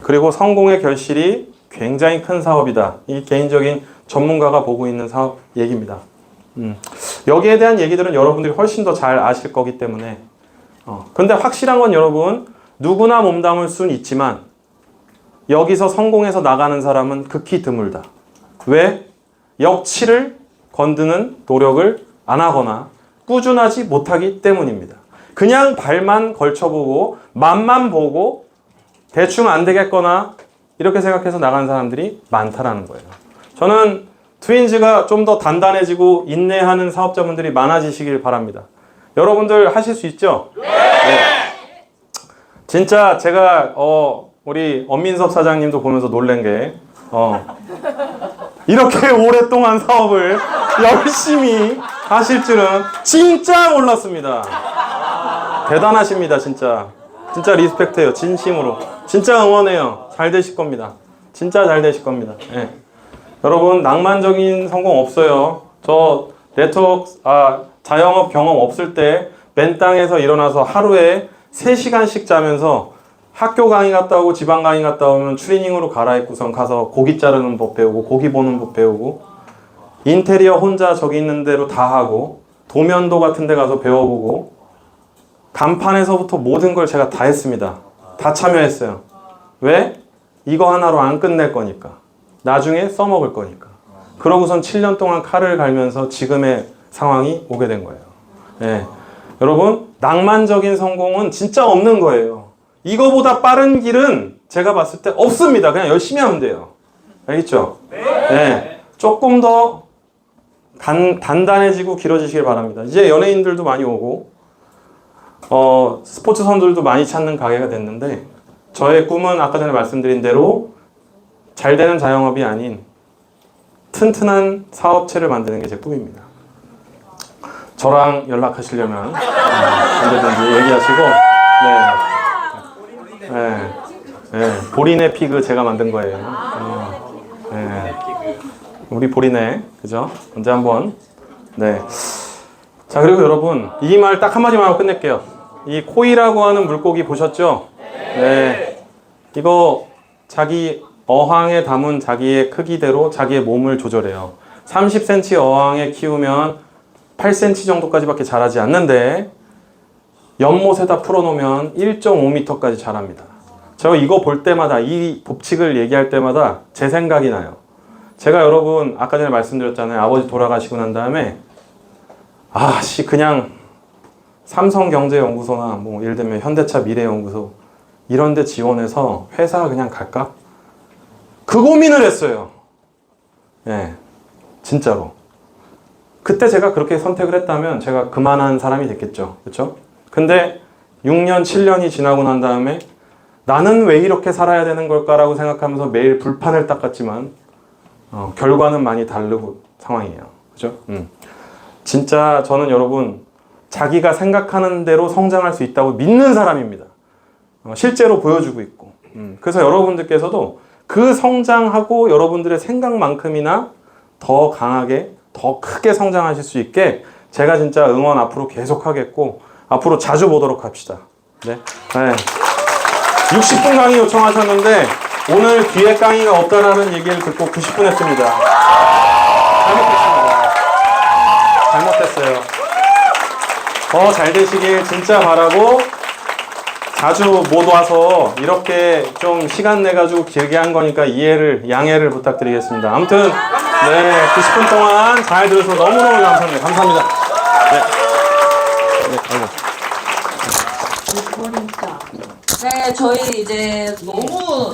그리고 성공의 결실이 굉장히 큰 사업이다. 이 개인적인 전문가가 보고 있는 사업 얘기입니다. 여기에 대한 얘기들은 여러분들이 훨씬 더 잘 아실 거기 때문에. 근데 확실한 건 여러분, 누구나 몸담을 수는 있지만 여기서 성공해서 나가는 사람은 극히 드물다. 왜? 역치를 건드는 노력을 안 하거나 꾸준하지 못하기 때문입니다. 그냥 발만 걸쳐보고 맛만 보고 대충 안 되겠거나 이렇게 생각해서 나가는 사람들이 많다라는 거예요. 저는 트윈즈가 좀 더 단단해지고 인내하는 사업자분들이 많아지시길 바랍니다. 여러분들 하실 수 있죠? 네! 진짜 제가 우리 엄민섭 사장님도 보면서 놀란 게 이렇게 오랫동안 사업을 열심히 하실 줄은 진짜 몰랐습니다. 대단하십니다. 진짜 리스펙트해요. 진심으로 진짜 응원해요. 잘 되실 겁니다. 진짜 잘 되실 겁니다. 네. 여러분 낭만적인 성공 없어요. 저 네트워크 자영업 경험 없을 때 맨 땅에서 일어나서 하루에 3시간씩 자면서 학교 강의 갔다 오고 지방 강의 갔다 오면 추리닝으로 갈아입고선 가서 고기 자르는 법 배우고 고기 보는 법 배우고 인테리어 혼자 저기 있는 대로 다 하고 도면도 같은 데 가서 배워보고 간판에서부터 모든 걸 제가 다 했습니다. 다 참여했어요. 왜? 이거 하나로 안 끝낼 거니까. 나중에 써먹을 거니까. 그러고선 7년 동안 칼을 갈면서 지금의 상황이 오게 된 거예요. 예. 여러분, 낭만적인 성공은 진짜 없는 거예요. 이거보다 빠른 길은 제가 봤을 때 없습니다. 그냥 열심히 하면 돼요. 알겠죠? 네. 조금 더 단단해지고 길어지시길 바랍니다. 이제 연예인들도 많이 오고, 스포츠 선수들도 많이 찾는 가게가 됐는데, 저의 꿈은 아까 전에 말씀드린 대로 잘 되는 자영업이 아닌 튼튼한 사업체를 만드는 게 제 꿈입니다. 저랑 연락하시려면 언제든지 얘기하시고, 보리네 피그 제가 만든 거예요. 우리 보리네, 그죠? 언제 한번. 네. 자, 그리고 여러분, 이 말 딱 한마디만 하고 끝낼게요. 이 코이라고 하는 물고기 보셨죠? 네. 이거 자기 어항에 담은 자기의 크기대로 자기의 몸을 조절해요. 30cm 어항에 키우면 8cm 정도까지밖에 자라지 않는데 연못에다 풀어놓으면 1.5m까지 자랍니다. 저 이거 볼 때마다 이 법칙을 얘기할 때마다 제 생각이 나요. 제가 여러분 아까 전에 말씀드렸잖아요. 아버지 돌아가시고 난 다음에 그냥 삼성경제연구소나 뭐 예를 들면 현대차 미래연구소 이런 데 지원해서 회사 그냥 갈까? 그 고민을 했어요. 예, 진짜로. 그때 제가 그렇게 선택을 했다면 제가 그만한 사람이 됐겠죠. 그렇죠? 근데 6년, 7년이 지나고 난 다음에 나는 왜 이렇게 살아야 되는 걸까라고 생각하면서 매일 불판을 닦았지만 결과는 많이 다르고 상황이에요. 그죠? 진짜 저는 여러분 자기가 생각하는 대로 성장할 수 있다고 믿는 사람입니다. 실제로 보여주고 있고. 그래서 여러분들께서도 그 성장하고 여러분들의 생각만큼이나 더 강하게, 더 크게 성장하실 수 있게 제가 진짜 응원 앞으로 계속 하겠고 앞으로 자주 보도록 합시다. 네. 60분 강의 요청하셨는데 오늘 뒤에 강의가 없다라는 얘기를 듣고 90분 했습니다. 잘못했어요. 더 잘 되시길 진짜 바라고 자주 못 와서 이렇게 좀 시간 내가지고 길게 한 거니까 양해를 부탁드리겠습니다. 아무튼, 90분 동안 잘 들어서 너무너무 감사합니다. 감사합니다. 네, 저희 이제 너무